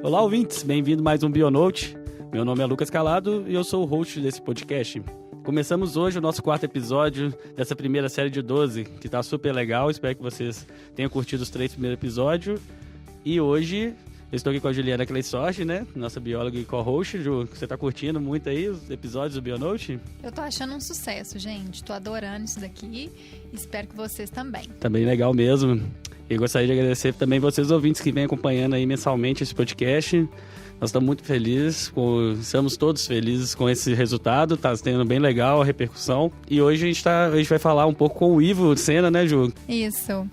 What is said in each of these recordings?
Olá, ouvintes! Bem-vindo a mais um Bionote. Meu nome é Lucas Calado e eu sou o host desse podcast. Começamos hoje o nosso 4º episódio dessa primeira série de 12, que tá super legal. Espero que vocês tenham curtido os 3 primeiros episódios. E hoje eu estou aqui com a Juliana Cleissorge, né? Nossa bióloga e co-host. Ju, você tá curtindo muito aí os episódios do Bionote? Eu tô achando um sucesso, gente. Tô adorando isso daqui. Espero que vocês também. Tá bem legal mesmo. E gostaria de agradecer também vocês ouvintes que vêm acompanhando aí mensalmente esse podcast. Nós estamos muito felizes, estamos todos felizes com esse resultado, tá sendo bem legal a repercussão. E hoje a gente vai falar um pouco com o Ivo Sena, né, Ju? Isso.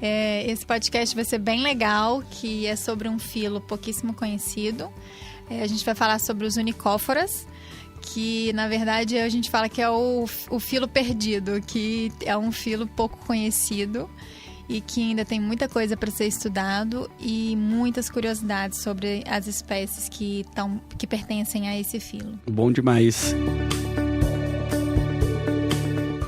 Esse podcast vai ser bem legal, que é sobre um filo pouquíssimo conhecido. A gente vai falar sobre os unicóforas, que na verdade a gente fala que é o filo perdido, que é um filo pouco conhecido e que ainda tem muita coisa para ser estudado e muitas curiosidades sobre as espécies que pertencem a esse filo. Bom demais!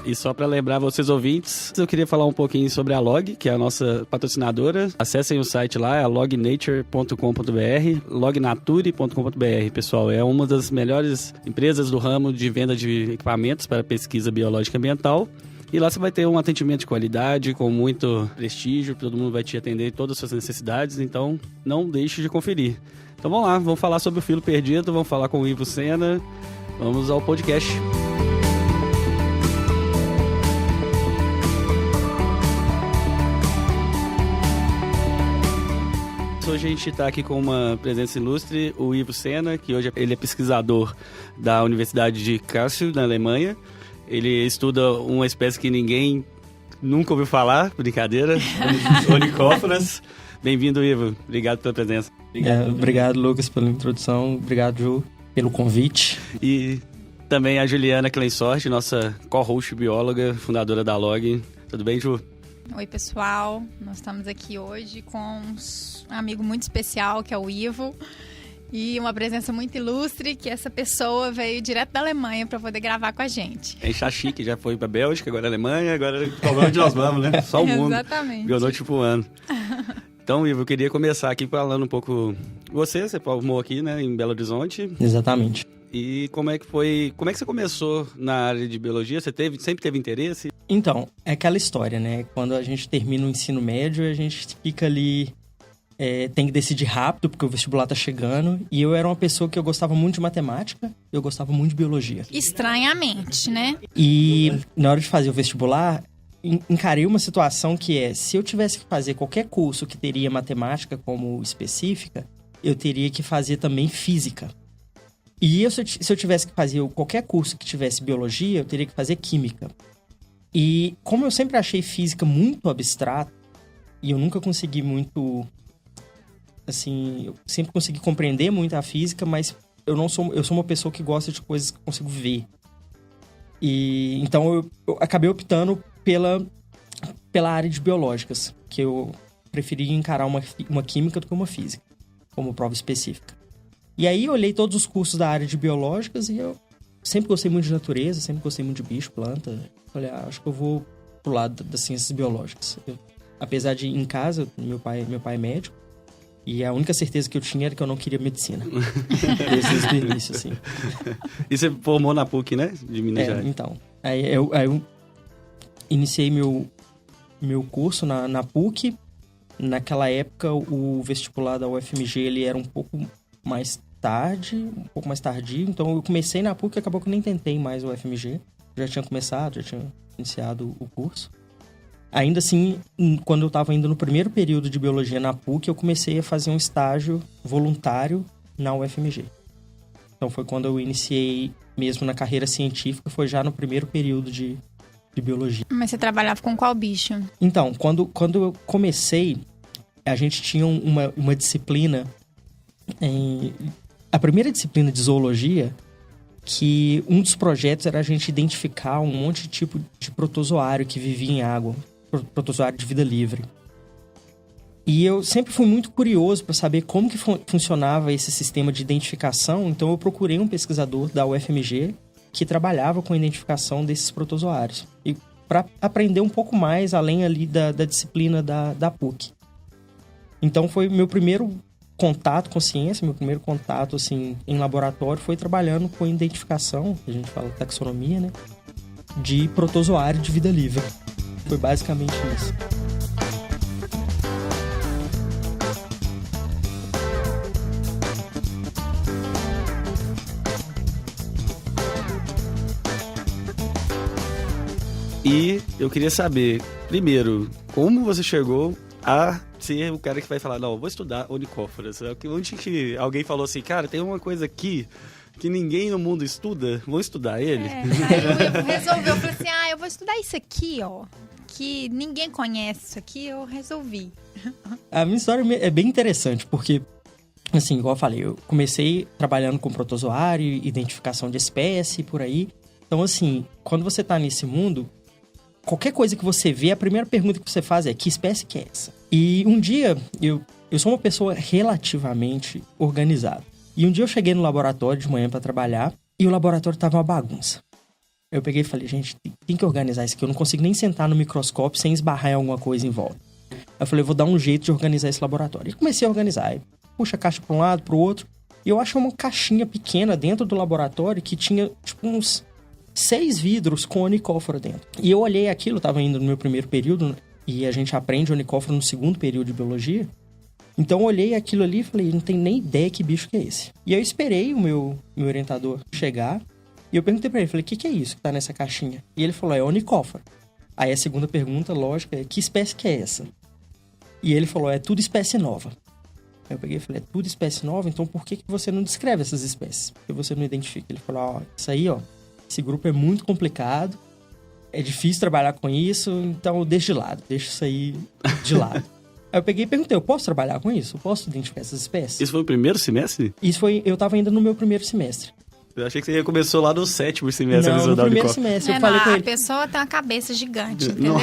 E só para lembrar vocês ouvintes, eu queria falar um pouquinho sobre a Log, que é a nossa patrocinadora. Acessem o site lá, é lognature.com.br, lognature.com.br, pessoal. É uma das melhores empresas do ramo de venda de equipamentos para pesquisa biológica e ambiental. E lá você vai ter um atendimento de qualidade, com muito prestígio, todo mundo vai te atender todas as suas necessidades, então não deixe de conferir. Então vamos lá, vamos falar sobre o filo perdido, vamos falar com o Ivo Sena, vamos ao podcast. Hoje a gente está aqui com uma presença ilustre, o Ivo Sena, que hoje ele é pesquisador da Universidade de Kassel, na Alemanha. Ele estuda uma espécie que ninguém nunca ouviu falar, brincadeira, unicóforas. Bem-vindo, Ivo. Obrigado pela presença. Obrigado, Lucas, pela introdução. Obrigado, Ju, pelo convite. E também a Juliana Cleissorge, nossa co-host bióloga, fundadora da Log. Tudo bem, Ju? Oi, pessoal. Nós estamos aqui hoje com um amigo muito especial, que é o Ivo. E uma presença muito ilustre, que essa pessoa veio direto da Alemanha para poder gravar com a gente. É chique, já foi para Bélgica, agora Alemanha, agora qual onde nós vamos, né? Só o mundo. Exatamente. Bionote voando. Então, Ivo, eu queria começar aqui falando um pouco... Você formou aqui, né, em Belo Horizonte. Exatamente. E como é que você começou na área de biologia? Você sempre teve interesse? Então, é aquela história, né? Quando a gente termina o ensino médio, a gente fica ali... tem que decidir rápido, porque o vestibular tá chegando. E eu era uma pessoa que eu gostava muito de matemática, eu gostava muito de biologia. Estranhamente, né? E na hora de fazer o vestibular, encarei uma situação que se eu tivesse que fazer qualquer curso que teria matemática como específica, eu teria que fazer também física. E se eu tivesse que fazer qualquer curso que tivesse biologia, eu teria que fazer química. E como eu sempre achei física muito abstrata, e eu nunca consegui muito... Assim, eu sempre consegui compreender muito a física, mas eu sou uma pessoa que gosta de coisas que eu consigo ver. E então eu acabei optando pela área de biológicas, que eu preferi encarar uma química do que uma física, como prova específica. E aí eu olhei todos os cursos da área de biológicas e eu sempre gostei muito de natureza, sempre gostei muito de bicho, planta. Falei, acho que eu vou pro lado das ciências biológicas. Apesar de em casa, meu pai é médico, e a única certeza que eu tinha era que eu não queria medicina. Desde o início, assim. E você formou na PUC, né? De Minas Gerais. Então. Aí eu iniciei meu curso na PUC. Naquela época, o vestibular da UFMG ele era um pouco mais tardio. Então, eu comecei na PUC e acabou que eu nem tentei mais o UFMG. Já tinha iniciado o curso. Ainda assim, quando eu estava indo no primeiro período de biologia na PUC, eu comecei a fazer um estágio voluntário na UFMG. Então foi quando eu iniciei mesmo na carreira científica, foi já no primeiro período de biologia. Mas você trabalhava com qual bicho? Então, quando eu comecei, a gente tinha uma disciplina, a primeira disciplina de zoologia, que um dos projetos era a gente identificar um monte de tipo de protozoário que vivia em água. Protozoário de vida livre. E eu sempre fui muito curioso para saber como que funcionava esse sistema de identificação, então eu procurei um pesquisador da UFMG que trabalhava com a identificação desses protozoários. E para aprender um pouco mais além ali da disciplina da PUC. Então foi meu primeiro contato com ciência, meu primeiro contato, assim, em laboratório foi trabalhando com identificação, que a gente fala taxonomia, né? De protozoário de vida livre. Foi basicamente isso. E eu queria saber, primeiro, como você chegou a ser o cara que vai falar, não, eu vou estudar onicóforas. Onde que alguém falou assim, cara, tem uma coisa aqui que ninguém no mundo estuda, vou estudar ele? Aí eu resolvi, eu falei assim, eu vou estudar isso aqui, ó, que ninguém conhece isso aqui, eu resolvi. A minha história é bem interessante, porque, assim, igual eu falei, eu comecei trabalhando com protozoário, identificação de espécie, por aí. Então, assim, quando você tá nesse mundo, qualquer coisa que você vê, a primeira pergunta que você faz é, que espécie que é essa? E um dia, eu sou uma pessoa relativamente organizada. E um dia eu cheguei no laboratório de manhã para trabalhar e o laboratório tava uma bagunça. Eu peguei e falei, gente, tem que organizar isso aqui. Eu não consigo nem sentar no microscópio sem esbarrar em alguma coisa em volta. Eu falei, vou dar um jeito de organizar esse laboratório. E comecei a organizar. Aí, puxa a caixa para um lado, para o outro. E eu achei uma caixinha pequena dentro do laboratório que tinha, tipo, uns 6 vidros com onicófora dentro. E eu olhei aquilo, eu tava indo no meu primeiro período, e a gente aprende onicófora no segundo período de biologia. Então eu olhei aquilo ali e falei, não tenho nem ideia que bicho que é esse. E eu esperei o meu orientador chegar, e eu perguntei pra ele, falei, o que é isso que tá nessa caixinha? E ele falou, é onicófora. Aí a segunda pergunta, lógica, é, que espécie que é essa? E ele falou, é tudo espécie nova. Aí eu peguei e falei, é tudo espécie nova? Então por que você não descreve essas espécies? Porque você não identifica. Ele falou, isso aí, esse grupo é muito complicado, é difícil trabalhar com isso, então deixa de lado, deixa isso aí de lado. Aí eu peguei e perguntei, eu posso trabalhar com isso? Eu posso identificar essas espécies? Isso foi o primeiro semestre? Eu tava ainda no meu primeiro semestre. Eu achei que você começou lá no 7º semestre. Não, no primeiro semestre. Eu falei com ele, a pessoa tem uma cabeça gigante, entendeu?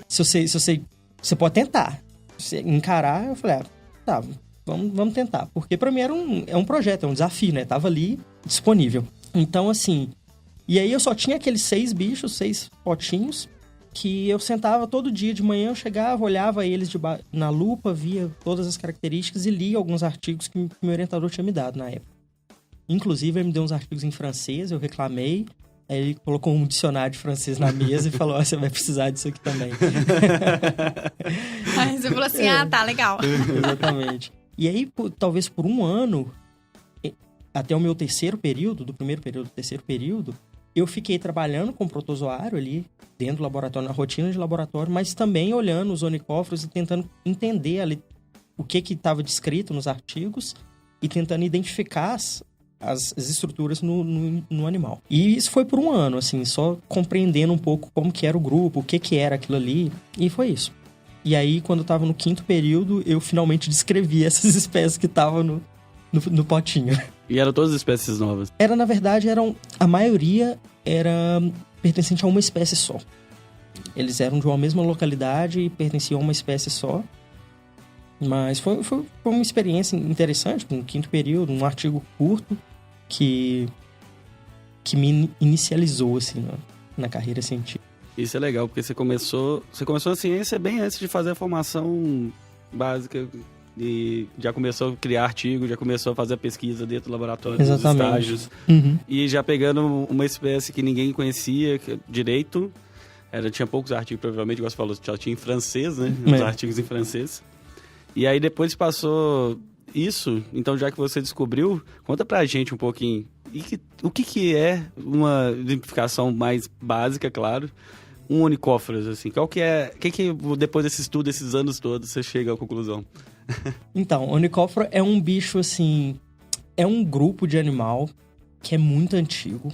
Se você pode tentar. Se encarar, eu falei, tá, vamos tentar. Porque pra mim é um projeto, é um desafio, né? Tava ali, disponível. Então, assim... E aí eu só tinha aqueles 6 bichos, 6 potinhos, que eu sentava todo dia de manhã, eu chegava, olhava eles na lupa, via todas as características e lia alguns artigos que meu orientador tinha me dado na época. Inclusive, ele me deu uns artigos em francês, eu reclamei, aí ele colocou um dicionário de francês na mesa e falou, você vai precisar disso aqui também. Aí você falou assim, tá, legal. Exatamente. E aí, talvez por um ano, até o meu terceiro período, do primeiro período do terceiro período, eu fiquei trabalhando com protozoário ali, dentro do laboratório, na rotina de laboratório, mas também olhando os onicóforos e tentando entender ali o que estava descrito nos artigos e tentando identificar as estruturas no animal. E isso foi por um ano, assim, só compreendendo um pouco como que era o grupo, o que era aquilo ali, e foi isso. E aí, quando eu estava no 5º período, eu finalmente descrevi essas espécies que estavam no potinho. E eram todas espécies novas? Na verdade, a maioria era pertencente a uma espécie só. Eles eram de uma mesma localidade e pertenciam a uma espécie só. Mas foi uma experiência interessante, no 5º período, um artigo curto que me inicializou, assim, na carreira científica. Isso é legal, porque você começou a ciência bem antes de fazer a formação básica. E já começou a criar artigos, já começou a fazer a pesquisa dentro do laboratório, dos estágios. Uhum. E já pegando uma espécie que ninguém conhecia direito. Tinha poucos artigos, provavelmente, igual você falou, já tinha em francês, né? Os artigos em francês. E aí depois passou isso, então já que você descobriu, conta pra gente um pouquinho. O que é uma identificação mais básica, claro, um onicóforos, assim? Qual que é... O que depois desse estudo, esses anos todos, você chega à conclusão? Então, onicóforo é um bicho, assim... É um grupo de animal que é muito antigo,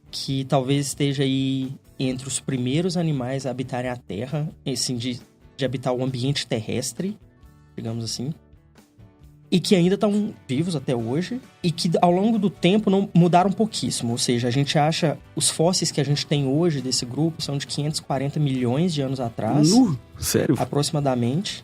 que talvez esteja aí entre os primeiros animais a habitarem a Terra, assim, de habitar o ambiente terrestre, digamos assim, e que ainda estão vivos até hoje, e que ao longo do tempo não mudaram pouquíssimo. Ou seja, a gente acha... Os fósseis que a gente tem hoje desse grupo são de 540 milhões de anos atrás. Sério? Aproximadamente.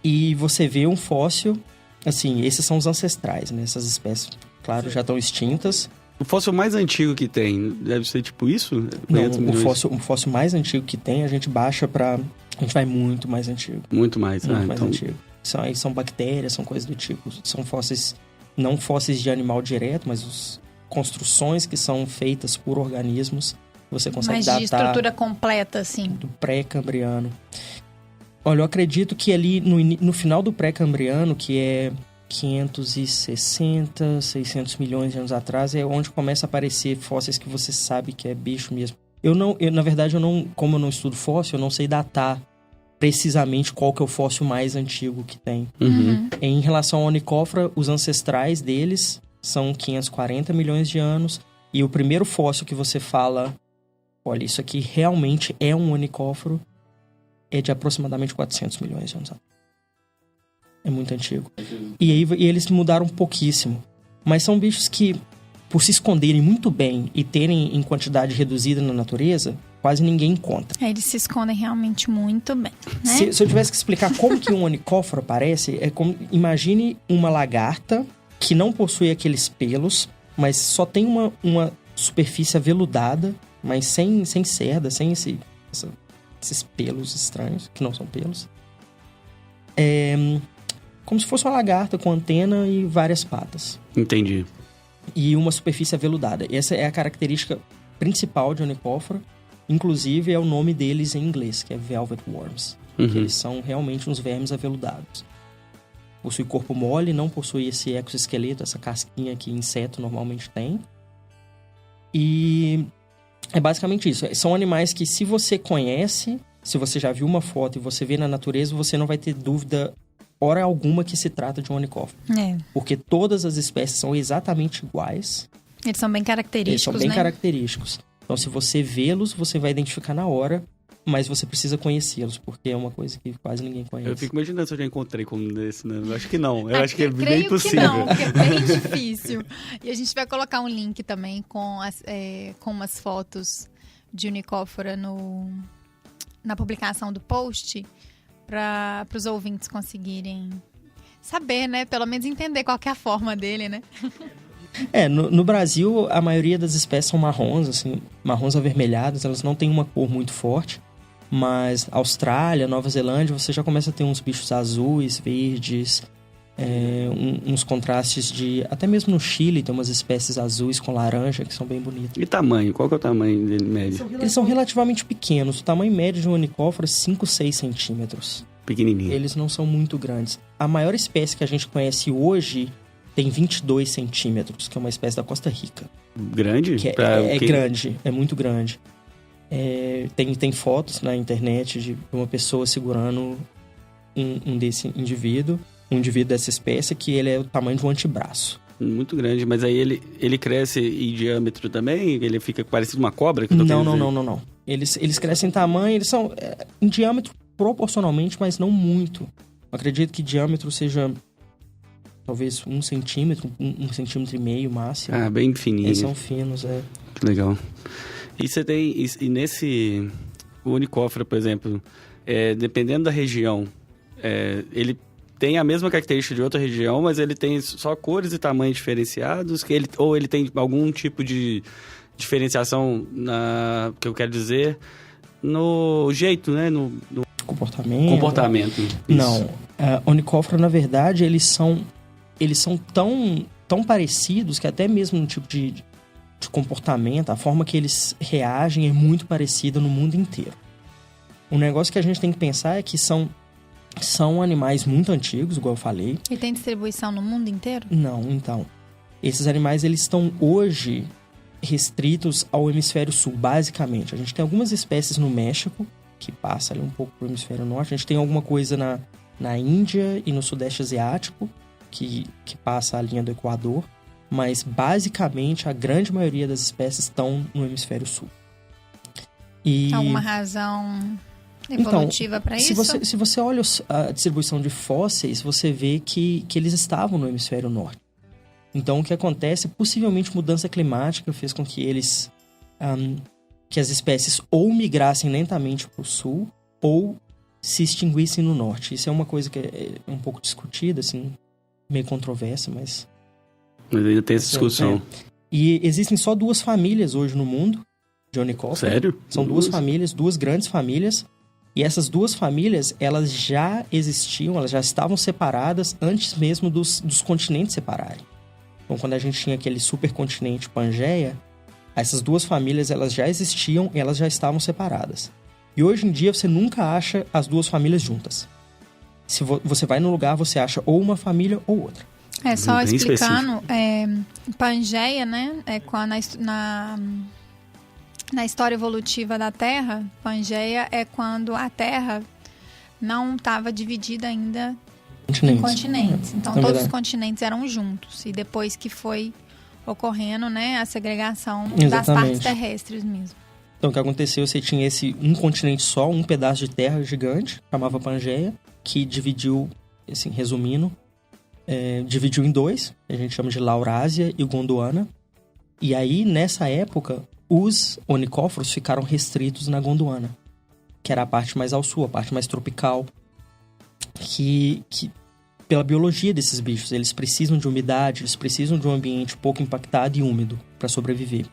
E você vê um fóssil... Assim, esses são os ancestrais, né? Essas espécies, claro, já estão extintas. O fóssil mais antigo que tem, deve ser tipo isso? Não, o fóssil mais antigo que tem, a gente baixa pra... A gente vai muito mais antigo. Muito mais, muito mais então... antigo. São bactérias, são coisas do tipo. São fósseis, não fósseis de animal direto, mas construções que são feitas por organismos. Você consegue datar... Mas de estrutura completa, assim. Do pré-cambriano. Olha, eu acredito que ali no final do pré-cambriano, que é 560, 600 milhões de anos atrás, é onde começa a aparecer fósseis que você sabe que é bicho mesmo. Na verdade, como eu não estudo fóssil, eu não sei datar precisamente qual que é o fóssil mais antigo que tem. Em relação ao Onychophoras, os ancestrais deles são 540 milhões de anos. E o primeiro fóssil que você fala, olha, isso aqui realmente é um Onychophoro, é de aproximadamente 400 milhões de anos. É muito antigo. E eles mudaram pouquíssimo. Mas são bichos que, por se esconderem muito bem e terem em quantidade reduzida na natureza, quase ninguém encontra. Eles se escondem realmente muito bem, né? Se eu tivesse que explicar como que um Onychophoro aparece, é como... Imagine uma lagarta que não possui aqueles pelos, mas só tem uma superfície aveludada, mas sem cerda, sem esses pelos estranhos, que não são pelos. Como se fosse uma lagarta com antena e várias patas. Entendi. E uma superfície aveludada. Essa é a característica principal de Onychophora. Inclusive, é o nome deles em inglês, que é Velvet Worms. Eles são realmente uns vermes aveludados. Possui corpo mole, não possui esse exoesqueleto, essa casquinha que inseto normalmente tem. E é basicamente isso. São animais que, se você conhece, se você já viu uma foto e você vê na natureza, você não vai ter dúvida hora alguma que se trata de um Onychophoro. Porque todas as espécies são exatamente iguais. Eles são bem característicos, característicos. Então, se você vê-los, você vai identificar na hora, mas você precisa conhecê-los, porque é uma coisa que quase ninguém conhece. Eu fico imaginando se eu já encontrei como desse, né? Eu acho que não. Eu acho que é bem impossível. Creio que não, porque é bem difícil. E a gente vai colocar um link também com umas fotos de Onychophora na publicação do post, para os ouvintes conseguirem saber, né? Pelo menos entender qual que é a forma dele, né? No Brasil, a maioria das espécies são marrons, assim, marrons avermelhadas, elas não têm uma cor muito forte. Mas Austrália, Nova Zelândia, você já começa a ter uns bichos azuis, verdes, uns contrastes de... Até mesmo no Chile tem umas espécies azuis com laranja que são bem bonitas. E tamanho? Qual que é o tamanho dele médio? Eles são relativamente pequenos. O tamanho médio de um Onychophora é 5, 6 centímetros. Pequenininho. Eles não são muito grandes. A maior espécie que a gente conhece hoje tem 22 centímetros, que é uma espécie da Costa Rica. Grande? É grande, é muito grande. Tem fotos na internet de uma pessoa segurando um desse indivíduo, um indivíduo dessa espécie, que ele é o tamanho de um antebraço. Muito grande, mas aí ele cresce em diâmetro também? Ele fica parecido uma cobra? Não. Eles crescem em tamanho, eles são em diâmetro proporcionalmente, mas não muito. Eu acredito que diâmetro seja talvez 1 centímetro, 1,5 centímetro máximo. Ah, bem fininho. Eles são finos, Que legal. E você tem... E nesse... O Onychophora, por exemplo, dependendo da região, ele tem a mesma característica de outra região, mas ele tem só cores e tamanhos diferenciados, ou ele tem algum tipo de diferenciação, que eu quero dizer, no jeito, né? No comportamento. Não. Onychophora, na verdade, eles são tão parecidos que até mesmo no tipo de comportamento, a forma que eles reagem é muito parecida no mundo inteiro. Um negócio que a gente tem que pensar é que são animais muito antigos, igual eu falei. E tem distribuição no mundo inteiro? Não, então. Esses animais, eles estão hoje restritos ao hemisfério sul, basicamente. A gente tem algumas espécies no México, que passa ali um pouco pro hemisfério norte. A gente tem alguma coisa na Índia e no Sudeste Asiático, que passa a linha do Equador. Mas, basicamente, a grande maioria das espécies estão no hemisfério sul. Alguma razão evolutiva para isso? Se você olha a distribuição de fósseis, você vê que eles estavam no hemisfério norte. Então, o que acontece, possivelmente mudança climática fez com que que as espécies ou migrassem lentamente para o sul ou se extinguissem no norte. Isso é uma coisa que é um pouco discutida, assim, meio controversa, mas ainda tem essa discussão. E existem só 2 famílias hoje no mundo de Onychophora. Sério? São 2 famílias, 2 grandes famílias. E essas duas famílias, elas já existiam, elas já estavam separadas antes mesmo dos continentes separarem. Então, quando a gente tinha aquele supercontinente Pangeia, essas duas famílias, elas já existiam e elas já estavam separadas. E hoje em dia, você nunca acha as duas famílias juntas. Se você vai no lugar, você acha ou uma família ou outra. Só Bem explicando, Pangeia, né, na história evolutiva da Terra, Pangeia é quando a Terra não estava dividida ainda em continentes. Então, todos os continentes eram juntos. E depois que foi ocorrendo, né, a segregação das partes terrestres mesmo. Então, o que aconteceu, você tinha um continente só, um pedaço de terra gigante, chamava Pangeia, que dividiu, assim, resumindo, dividiu em dois, a gente chama de Laurásia e Gondwana. E aí, nessa época, os onicóforos ficaram restritos na Gondwana, que era a parte mais ao sul, a parte mais tropical, que pela biologia desses bichos, eles precisam de umidade, eles precisam de um ambiente pouco impactado e úmido para sobreviver.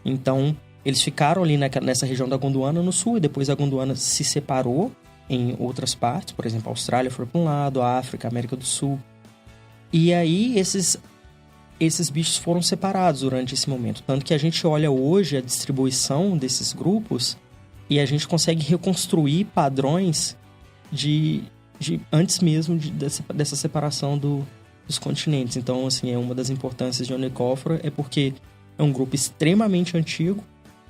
Então, eles ficaram ali nessa região da Gondwana no sul, e depois a Gondwana se separou em outras partes, por exemplo, a Austrália foi para um lado, a África, a América do Sul. E aí, esses bichos foram separados durante esse momento. Tanto que a gente olha hoje a distribuição desses grupos e a gente consegue reconstruir padrões de antes mesmo dessa separação dos continentes. Então, assim, uma das importâncias de onicófora é porque é um grupo extremamente antigo,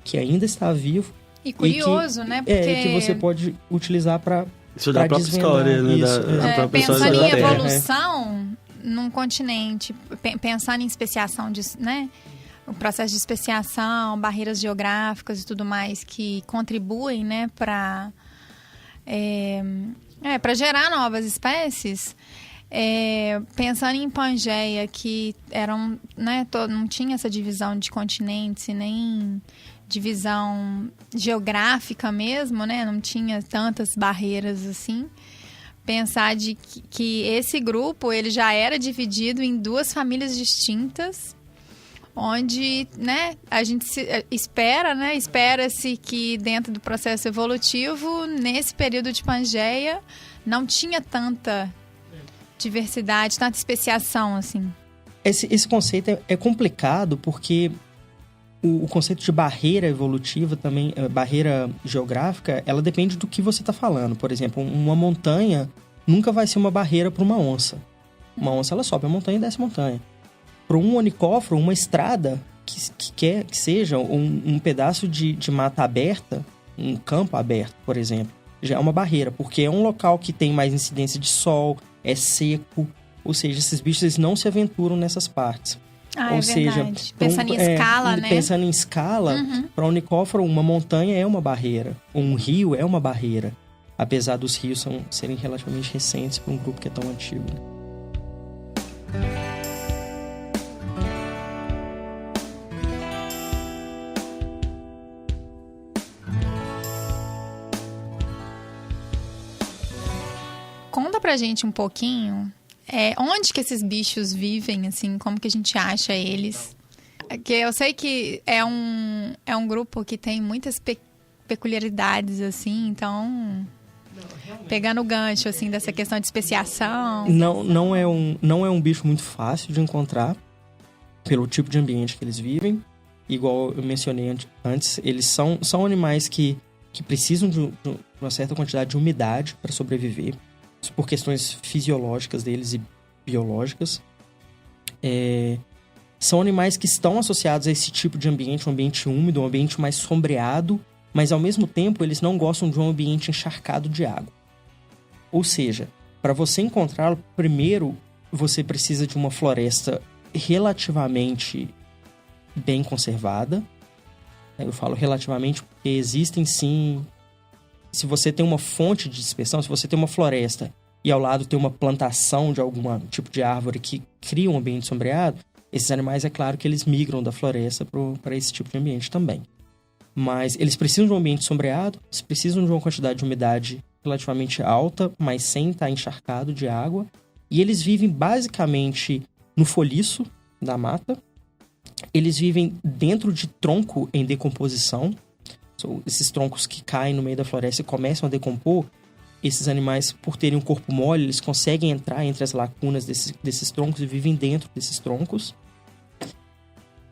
que ainda está vivo. E curioso, né? Porque... que você pode utilizar para estudar a própria história, né? Da própria história pensando da em Terra. evolução num continente, pensando em especiação, né? O processo de especiação, barreiras geográficas e tudo mais que contribuem, né, para gerar novas espécies. Pensando em Pangeia, que eram, né, não tinha essa divisão de continentes e nem divisão geográfica mesmo, né? Não tinha tantas barreiras assim. Pensar que esse grupo ele já era dividido em duas famílias distintas, onde, né, a gente espera-se que dentro do processo evolutivo, nesse período de Pangeia, não tinha tanta diversidade, tanta especiação, assim. Esse conceito é complicado porque o conceito de barreira evolutiva também, barreira geográfica, ela depende do que você está falando. Por exemplo, uma montanha nunca vai ser uma barreira para uma onça. Uma onça, ela sobe a montanha e desce a montanha. Para um onicóforo, uma estrada que seja um pedaço de mata aberta, um campo aberto, por exemplo, já é uma barreira, porque é um local que tem mais incidência de sol, é seco, ou seja, esses bichos eles não se aventuram nessas partes. Ou seja, pensando em escala, né? Pensando em escala, para um onicóforo, uma montanha é uma barreira, um rio é uma barreira, apesar dos rios serem relativamente recentes para um grupo que é tão antigo. Conta pra gente um pouquinho onde que esses bichos vivem, assim, como que a gente acha eles. Que eu sei que é um grupo que tem muitas peculiaridades, assim, então... Pegando o gancho, assim, dessa questão de especiação... Não é um bicho muito fácil de encontrar, pelo tipo de ambiente que eles vivem. Igual eu mencionei antes, eles são animais que precisam de uma certa quantidade de umidade para sobreviver, por questões fisiológicas deles e biológicas. São animais que estão associados a esse tipo de ambiente, um ambiente úmido, um ambiente mais sombreado, mas ao mesmo tempo eles não gostam de um ambiente encharcado de água. Ou seja, para você encontrá-lo, primeiro você precisa de uma floresta relativamente bem conservada. Eu falo relativamente porque existem sim... Se você tem uma fonte de dispersão, se você tem uma floresta e ao lado tem uma plantação de algum tipo de árvore que cria um ambiente sombreado, esses animais, é claro que eles migram da floresta para esse tipo de ambiente também. Mas eles precisam de um ambiente sombreado, eles precisam de uma quantidade de umidade relativamente alta, mas sem estar encharcado de água. E eles vivem basicamente no folhiço da mata. Eles vivem dentro de tronco em decomposição. esses troncos que caem no meio da floresta e começam a decompor, esses animais, por terem um corpo mole, eles conseguem entrar entre as lacunas desses troncos e vivem dentro desses troncos.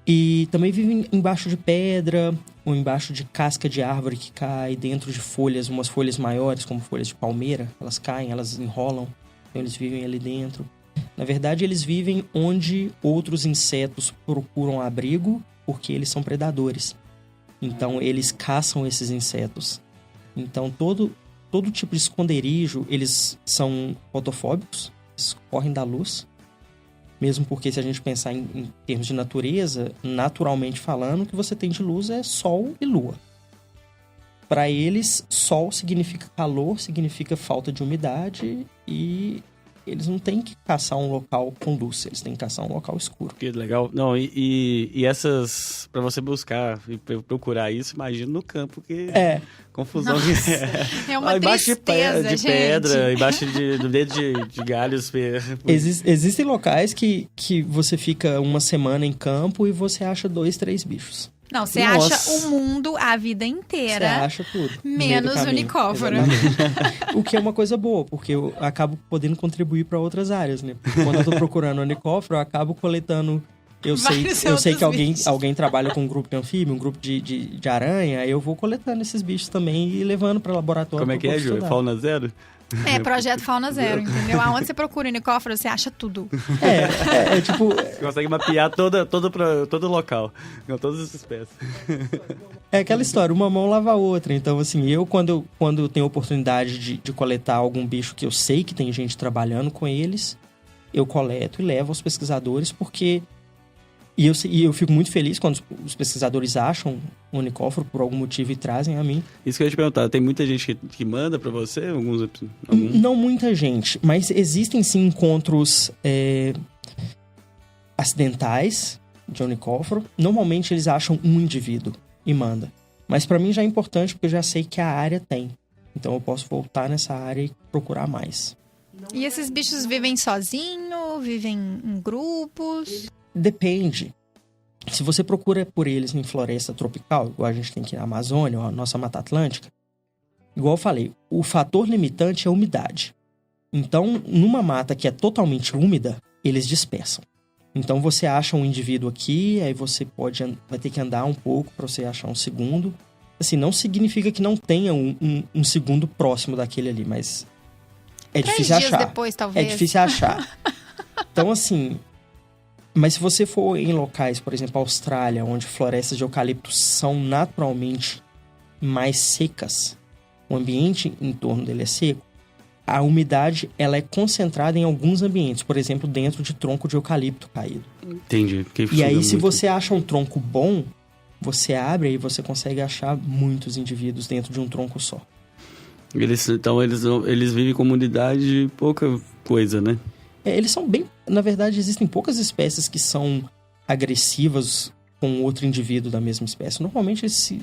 E também vivem embaixo de pedra ou embaixo de casca de árvore que cai, dentro de folhas, umas folhas maiores, como folhas de palmeira. Elas caem, elas enrolam, então eles vivem ali dentro. Na verdade, eles vivem onde outros insetos procuram abrigo, porque eles são predadores. Então, eles caçam esses insetos. Então, todo tipo de esconderijo, eles são fotofóbicos, eles correm da luz. Mesmo porque, se a gente pensar em termos de natureza, naturalmente falando, o que você tem de luz é sol e lua. Para eles, sol significa calor, significa falta de umidade e eles não têm que caçar um local com luz, eles têm que caçar um local escuro. Que legal. Não, e essas, para você buscar e procurar isso, imagina no campo, que confusão. É uma embaixo tristeza, de pedra, embaixo do dedo de galhos. Existem locais que você fica uma semana em campo e você acha 2, 3 bichos. Não, você acha o mundo a vida inteira. Você acha tudo. Menos unicóforo. O que é uma coisa boa, porque eu acabo podendo contribuir para outras áreas, né? Quando eu tô procurando unicóforo, eu acabo coletando. Eu sei que alguém trabalha com um grupo de anfíbio, um grupo de aranha, eu vou coletando esses bichos também e levando para laboratório. Como é que é, Ju? Fauna zero? Projeto Fauna Zero, entendeu? Aonde você procura unicóforo, você acha tudo. Tipo... Você consegue mapear todo local, com todas as espécies. É aquela história, uma mão lava a outra. Então, assim, quando eu tenho oportunidade de coletar algum bicho que eu sei que tem gente trabalhando com eles, eu coleto e levo aos pesquisadores, porque... E eu fico muito feliz quando os pesquisadores acham um unicóforo por algum motivo e trazem a mim. Isso que eu ia te perguntar, tem muita gente que manda pra você? Não muita gente, mas existem sim encontros acidentais de unicóforo. Normalmente eles acham um indivíduo e manda. Mas pra mim já é importante porque eu já sei que a área tem. Então eu posso voltar nessa área e procurar mais. E esses bichos vivem sozinhos? Vivem em grupos? Depende. Se você procura por eles em floresta tropical, igual a gente tem aqui na Amazônia, ou a nossa Mata Atlântica, igual eu falei, o fator limitante é a umidade. Então, numa mata que é totalmente úmida, eles dispersam. Então, você acha um indivíduo aqui, aí você vai ter que andar um pouco para você achar um segundo. Assim, não significa que não tenha um segundo próximo daquele ali, mas é difícil achar. 3 dias depois, talvez. É difícil achar. Então, assim... Mas se você for em locais, por exemplo, a Austrália, onde florestas de eucalipto são naturalmente mais secas, o ambiente em torno dele é seco, a umidade ela é concentrada em alguns ambientes, por exemplo, dentro de tronco de eucalipto caído. Entendi. E aí, se você acha um tronco bom, você abre e você consegue achar muitos indivíduos dentro de um tronco só. Então, eles vivem em comunidade de pouca coisa, né? Eles são bem... Na verdade, existem poucas espécies que são agressivas com outro indivíduo da mesma espécie. Normalmente, eles se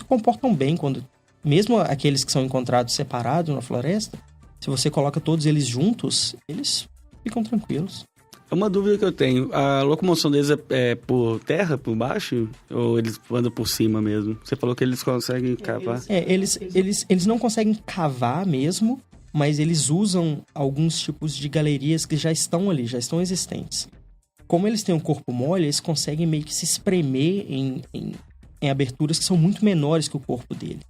comportam bem quando... Mesmo aqueles que são encontrados separados na floresta, se você coloca todos eles juntos, eles ficam tranquilos. É uma dúvida que eu tenho. A locomoção deles é por terra, por baixo? Ou eles andam por cima mesmo? Você falou que eles conseguem cavar. Eles não conseguem cavar mesmo, mas eles usam alguns tipos de galerias que já estão ali, já estão existentes. Como eles têm um corpo mole, eles conseguem meio que se espremer em aberturas que são muito menores que o corpo deles.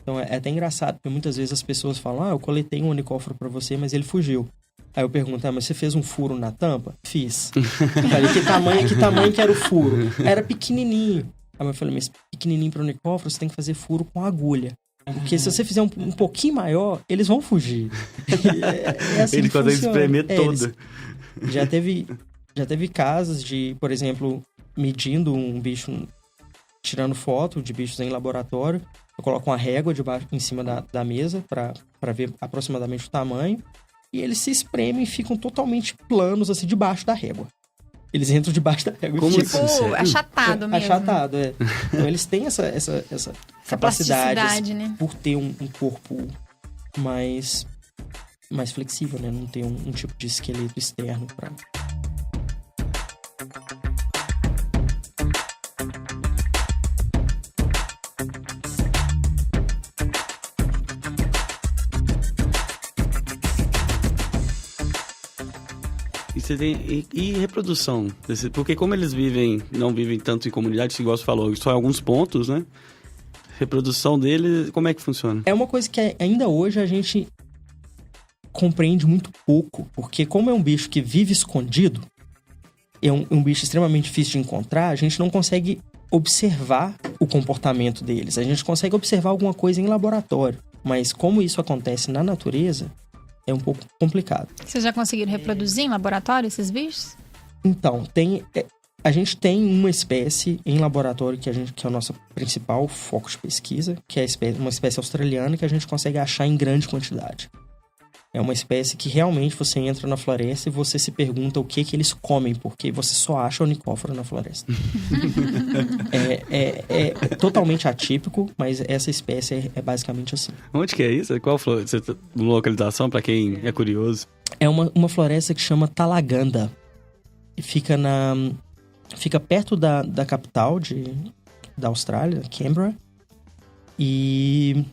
Então é até engraçado, porque muitas vezes as pessoas falam, eu coletei um unicóforo pra você, mas ele fugiu. Aí eu pergunto, mas você fez um furo na tampa? Fiz. Eu falei, que tamanho que era o furo? Era pequenininho. Aí eu falei, mas pequenininho para unicóforo, você tem que fazer furo com agulha. Porque se você fizer um pouquinho maior, eles vão fugir. É assim ele consegue espremer todo. Já teve casos de, por exemplo, medindo um bicho, tirando foto de bichos em laboratório. Eu coloco uma régua em cima da mesa para ver aproximadamente o tamanho. E eles se espremem e ficam totalmente planos, assim, debaixo da régua. Eles entram debaixo da régua. Como e ficam... Tipo, achatado mesmo. Achatado, é. Então, eles têm essa capacidade, né? Por ter um corpo mais flexível, né? Não ter um tipo de esqueleto externo pra... E você tem e reprodução? Porque como eles não vivem tanto em comunidade, igual você falou, só em alguns pontos, né? Reprodução deles, como é que funciona? É uma coisa que ainda hoje a gente compreende muito pouco, porque como é um bicho que vive escondido, é um bicho extremamente difícil de encontrar, a gente não consegue observar o comportamento deles. A gente consegue observar alguma coisa em laboratório, mas como isso acontece na natureza, é um pouco complicado. Vocês já conseguiram reproduzir em laboratório esses bichos? Então, a gente tem uma espécie em laboratório que é o nosso principal foco de pesquisa, que é uma espécie australiana que a gente consegue achar em grande quantidade. É uma espécie que realmente você entra na floresta e você se pergunta o que eles comem, porque você só acha unicóforo na floresta. É totalmente atípico, mas essa espécie é basicamente assim. Onde que é isso? Qual localização, para quem é curioso? É uma floresta que chama Talaganda. E fica perto da capital da Austrália, Canberra. E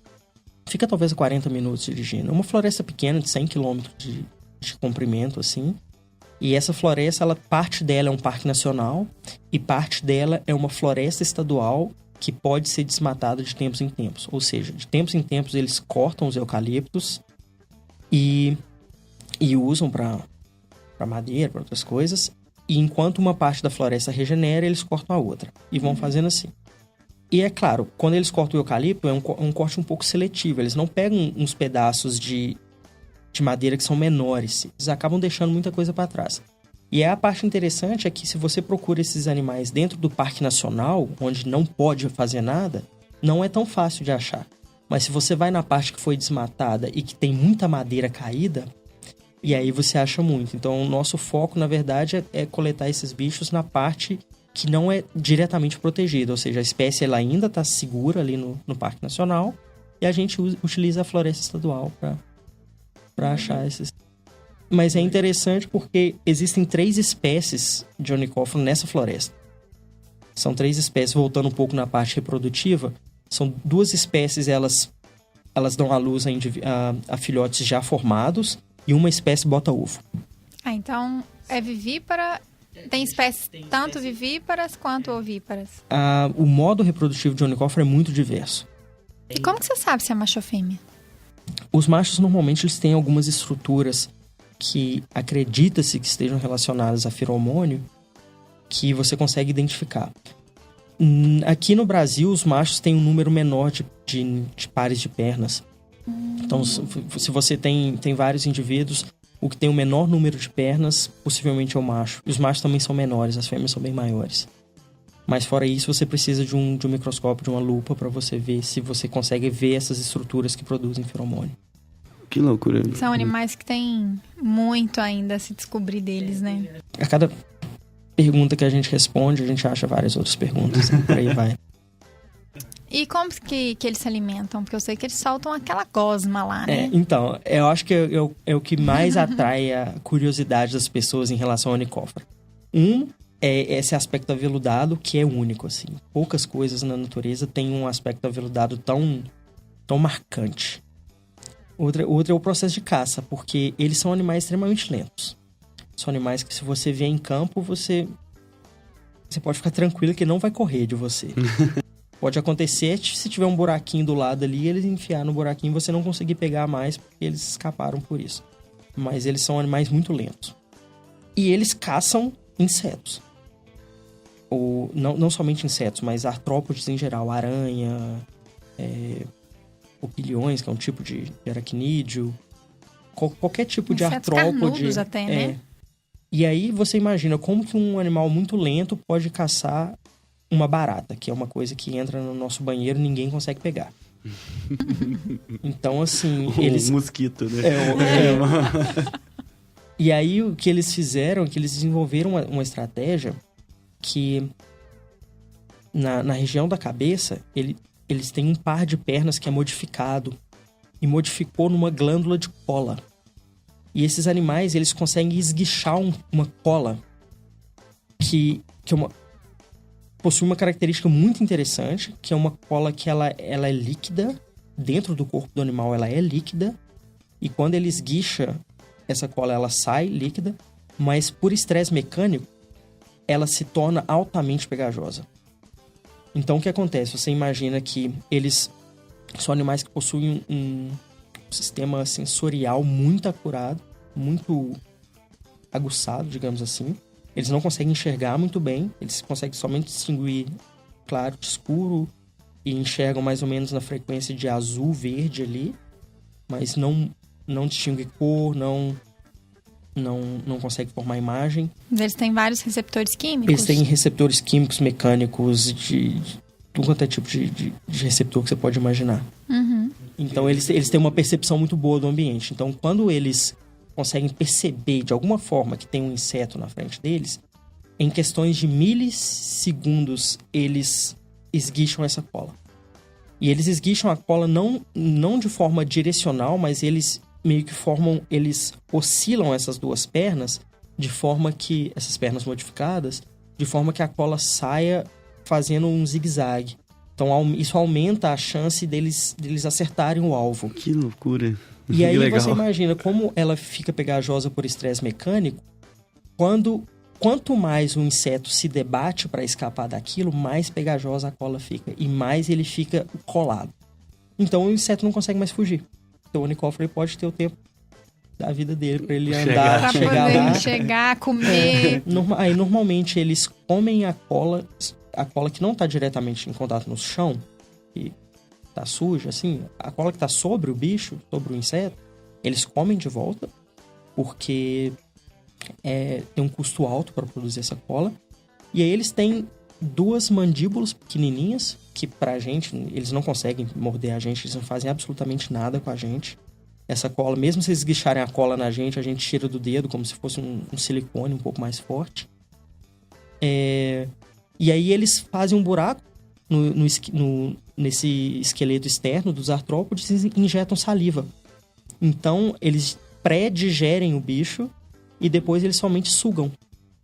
fica talvez a 40 minutos dirigindo. É uma floresta pequena, de 100 km de comprimento, assim. E essa floresta, parte dela é um parque nacional e parte dela é uma floresta estadual que pode ser desmatada de tempos em tempos. Ou seja, de tempos em tempos eles cortam os eucaliptos e usam para madeira, para outras coisas. E enquanto uma parte da floresta regenera, eles cortam a outra. E vão fazendo assim. E é claro, quando eles cortam o eucalipto, é um corte um pouco seletivo. Eles não pegam uns pedaços de madeira que são menores. Eles acabam deixando muita coisa para trás. E a parte interessante é que se você procura esses animais dentro do Parque Nacional, onde não pode fazer nada, não é tão fácil de achar. Mas se você vai na parte que foi desmatada e que tem muita madeira caída, e aí você acha muito. Então, o nosso foco, na verdade, é coletar esses bichos na parte que não é diretamente protegida. Ou seja, a espécie ela ainda está segura ali no Parque Nacional e a gente utiliza a floresta estadual para achar esses. Mas é interessante porque existem 3 espécies de unicóforo nessa floresta. São 3 espécies, voltando um pouco na parte reprodutiva. São 2 espécies, elas dão à luz a filhotes já formados e uma espécie bota ovo. Então é vivípara. Tem espécies tanto vivíparas quanto ovíparas. O modo reprodutivo de unicóforo é muito diverso. E como que você sabe se é macho ou fêmea? Os machos, normalmente, eles têm algumas estruturas que acredita-se que estejam relacionadas a feromônio que você consegue identificar. Aqui no Brasil, os machos têm um número menor de pares de pernas. Então, se você tem vários indivíduos, o que tem o menor número de pernas, possivelmente é o macho. E os machos também são menores, as fêmeas são bem maiores. Mas fora isso, você precisa de um microscópio, de uma lupa, para você ver se você consegue ver essas estruturas que produzem feromônio. Que loucura. São animais que têm muito ainda a se descobrir deles, né? A cada pergunta que a gente responde, a gente acha várias outras perguntas. Por aí vai. E como que eles se alimentam? Porque eu sei que eles soltam aquela gosma lá, né? Então, eu acho que é o que mais atrai a curiosidade das pessoas em relação ao unicóforo. É esse aspecto aveludado que é único, assim. Poucas coisas na natureza têm um aspecto aveludado tão marcante. Outra é o processo de caça, porque eles são animais extremamente lentos. São animais que, se você vê em campo, você pode ficar tranquilo que não vai correr de você. Pode acontecer se tiver um buraquinho do lado ali, eles enfiar no buraquinho e você não conseguir pegar mais, porque eles escaparam por isso. Mas eles são animais muito lentos. E eles caçam insetos. Ou, não somente insetos, mas artrópodes em geral. Aranha, opiliões, que é um tipo de aracnídeo. Qualquer tipo de insetos artrópode. Carnudos até, né? E aí você imagina como que um animal muito lento pode caçar uma barata, que é uma coisa que entra no nosso banheiro e ninguém consegue pegar. Então, assim... Um mosquito, né? E aí, o que eles fizeram é que eles desenvolveram uma estratégia que, na região da cabeça, eles têm um par de pernas que é modificado e modificou numa glândula de cola. E esses animais, eles conseguem esguichar uma cola que possui uma característica muito interessante, que é uma cola que ela é líquida, dentro do corpo do animal ela é líquida, e quando ele esguicha essa cola, ela sai líquida, mas por estresse mecânico, ela se torna altamente pegajosa. Então, o que acontece? Você imagina que eles são animais que possuem um sistema sensorial muito acurado, muito aguçado, digamos assim. Eles não conseguem enxergar muito bem, eles conseguem somente distinguir claro de escuro e enxergam mais ou menos na frequência de azul, verde ali, mas não distingue cor, não consegue formar imagem. Eles têm vários receptores químicos? Eles têm receptores químicos, mecânicos, de tudo quanto é tipo de receptor que você pode imaginar. Uhum. Então, eles têm uma percepção muito boa do ambiente. Então, quando eles conseguem perceber, de alguma forma, que tem um inseto na frente deles, em questões de milissegundos, eles esguicham essa cola. E eles esguicham a cola não de forma direcional, mas eles meio que eles oscilam essas duas pernas, de forma que, essas pernas modificadas, de forma que a cola saia fazendo um zigue-zague. Então, isso aumenta a chance deles acertarem o alvo. Que loucura. E aí legal. Você imagina como ela fica pegajosa por estresse mecânico. Quanto mais o inseto se debate para escapar daquilo, mais pegajosa a cola fica. E mais ele fica colado. Então, o inseto não consegue mais fugir. Então, o unicóforo pode ter o tempo da vida dele para ele andar, chegar lá. Chegar, comer. Aí, normalmente, eles comem a cola que não está diretamente em contato no chão, que tá suja, assim, a cola que tá sobre o bicho, sobre o inseto, eles comem de volta, porque tem um custo alto para produzir essa cola. E aí eles têm 2 mandíbulas pequenininhas, que pra gente, eles não conseguem morder a gente, eles não fazem absolutamente nada com a gente. Essa cola, mesmo se eles esguicharem a cola na gente, a gente tira do dedo, como se fosse um silicone um pouco mais forte. E aí eles fazem um buraco nesse esqueleto externo dos artrópodes e injetam saliva. Então, eles pré-digerem o bicho e depois eles somente sugam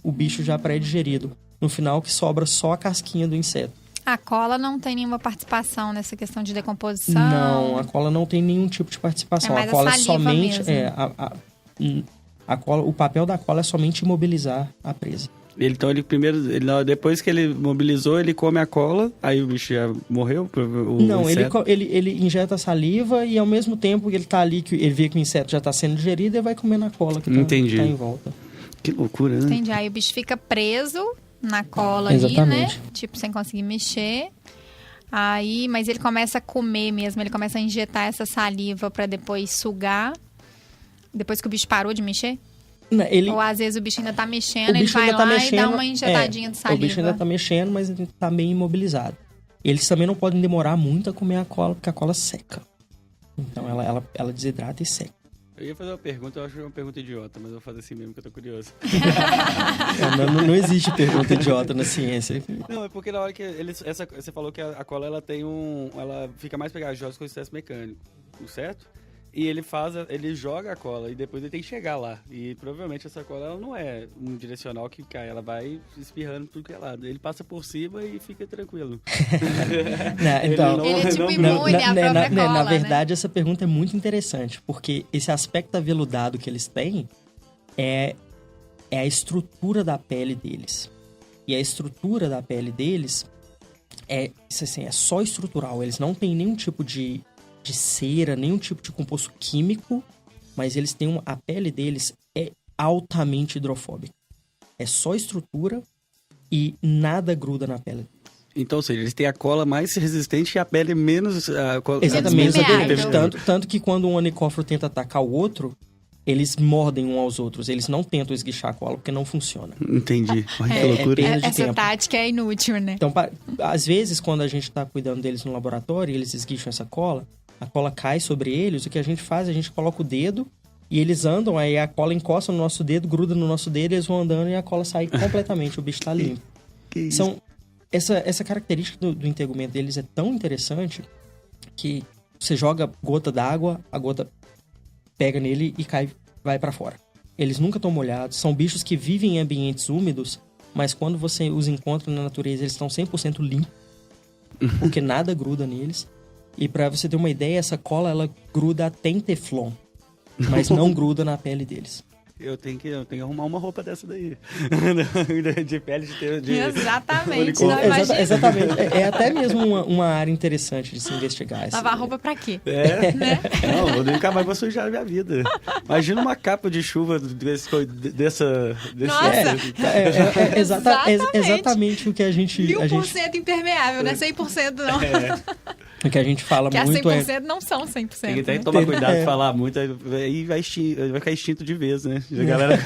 o bicho já pré-digerido. No final, que sobra só a casquinha do inseto. A cola não tem nenhuma participação nessa questão de decomposição? Não, a cola não tem nenhum tipo de participação. É mais a cola a é somente... mesmo. A cola, o papel da cola é somente imobilizar a presa. Então, depois que ele mobilizou, ele come a cola, aí o bicho já morreu? Não, ele injeta a saliva e ao mesmo tempo que ele tá ali, que ele vê que o inseto já tá sendo digerido, ele vai comendo a cola que tá em volta. Que loucura, né? Entendi. Aí o bicho fica preso na cola Exatamente. ali, né? Tipo, sem conseguir mexer. Aí, mas ele começa a comer mesmo, ele começa a injetar essa saliva pra depois sugar. Depois que o bicho parou de mexer? Ou às vezes o bicho ainda tá mexendo, ele vai lá e dá uma injetadinha de saliva. O bicho ainda tá mexendo, mas ele tá meio imobilizado. Eles também não podem demorar muito a comer a cola, porque a cola seca. Então ela desidrata e seca. Eu ia fazer uma pergunta, eu acho que é uma pergunta idiota, mas eu vou fazer assim mesmo que eu tô curioso. Não existe pergunta idiota na ciência. Não, é porque na hora que você falou que a cola ela fica mais pegajosa com o estresse mecânico, certo? E ele joga a cola e depois ele tem que chegar lá. E provavelmente essa cola ela não é um direcional que cai, ela vai espirrando tudo que é lado. Ele passa por cima e fica tranquilo. Ele é tipo imune à própria cola, na verdade, essa pergunta é muito interessante, porque esse aspecto aveludado que eles têm é a estrutura da pele deles. E a estrutura da pele deles é só estrutural. Eles não têm nenhum tipo de cera, nenhum tipo de composto químico, mas eles têm a pele deles é altamente hidrofóbica. É só estrutura e nada gruda na pele. Então, ou seja, eles têm a cola mais resistente e a pele menos... Exatamente. Tanto que quando um unicóforo tenta atacar o outro, eles mordem uns aos outros. Eles não tentam esguichar a cola, porque não funciona. Entendi. Olha que loucura. Essa tática é inútil, né? Então, às vezes, quando a gente tá cuidando deles no laboratório e eles esguicham essa cola, a cola cai sobre eles, o que a gente faz? A gente coloca o dedo e eles andam, aí a cola encosta no nosso dedo, gruda no nosso dedo, eles vão andando e a cola sai completamente, o bicho tá limpo. Que isso? Essa característica do entagumento deles é tão interessante que você joga gota d'água, a gota pega nele e vai pra fora. Eles nunca estão molhados, são bichos que vivem em ambientes úmidos, mas quando você os encontra na natureza, eles estão 100% limpos, porque nada gruda neles. E pra você ter uma ideia, essa cola, ela gruda até em teflon, mas não gruda na pele deles. Eu tenho que arrumar uma roupa dessa daí. De pele de Exatamente. Não, exatamente. É até mesmo uma área interessante de se investigar. Lavar roupa pra quê? Né? Não, eu nunca mais vou sujar a minha vida. Imagina uma capa de chuva dessa... Exatamente o que a gente... 1000% impermeável, não é 100% não. O que a gente fala que muito 100% não são 100%. Tem que tomar cuidado de falar muito, aí vai ficar extinto de vez, né? A galera...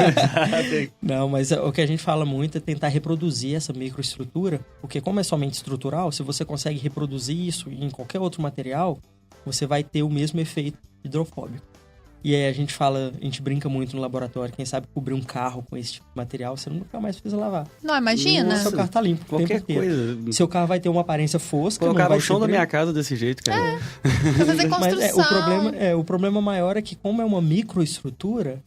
Não, mas o que a gente fala muito é tentar reproduzir essa microestrutura, porque como é somente estrutural, se você consegue reproduzir isso em qualquer outro material, você vai ter o mesmo efeito hidrofóbico. E aí a gente brinca muito no laboratório, quem sabe cobrir um carro com esse tipo de material, você nunca mais precisa lavar. Não, imagina. Seu carro tá limpo. Qualquer coisa. Seu carro vai ter uma aparência fosca. Colocava o chão da minha casa desse jeito, cara. Pra fazer construção. Mas o problema maior é que como é uma microestrutura,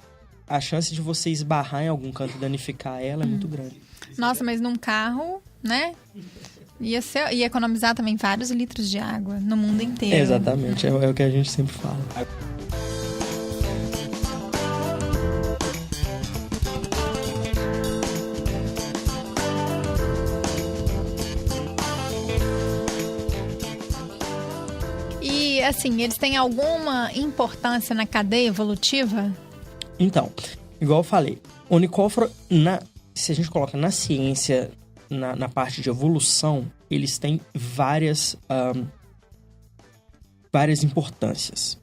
a chance de você esbarrar em algum canto e danificar ela é muito grande. Nossa, mas num carro, né? Ia economizar também vários litros de água no mundo inteiro. Exatamente, é o que a gente sempre fala. E, assim, eles têm alguma importância na cadeia evolutiva? Então, igual eu falei, onicóforo, se a gente coloca na ciência, na parte de evolução, eles têm várias importâncias.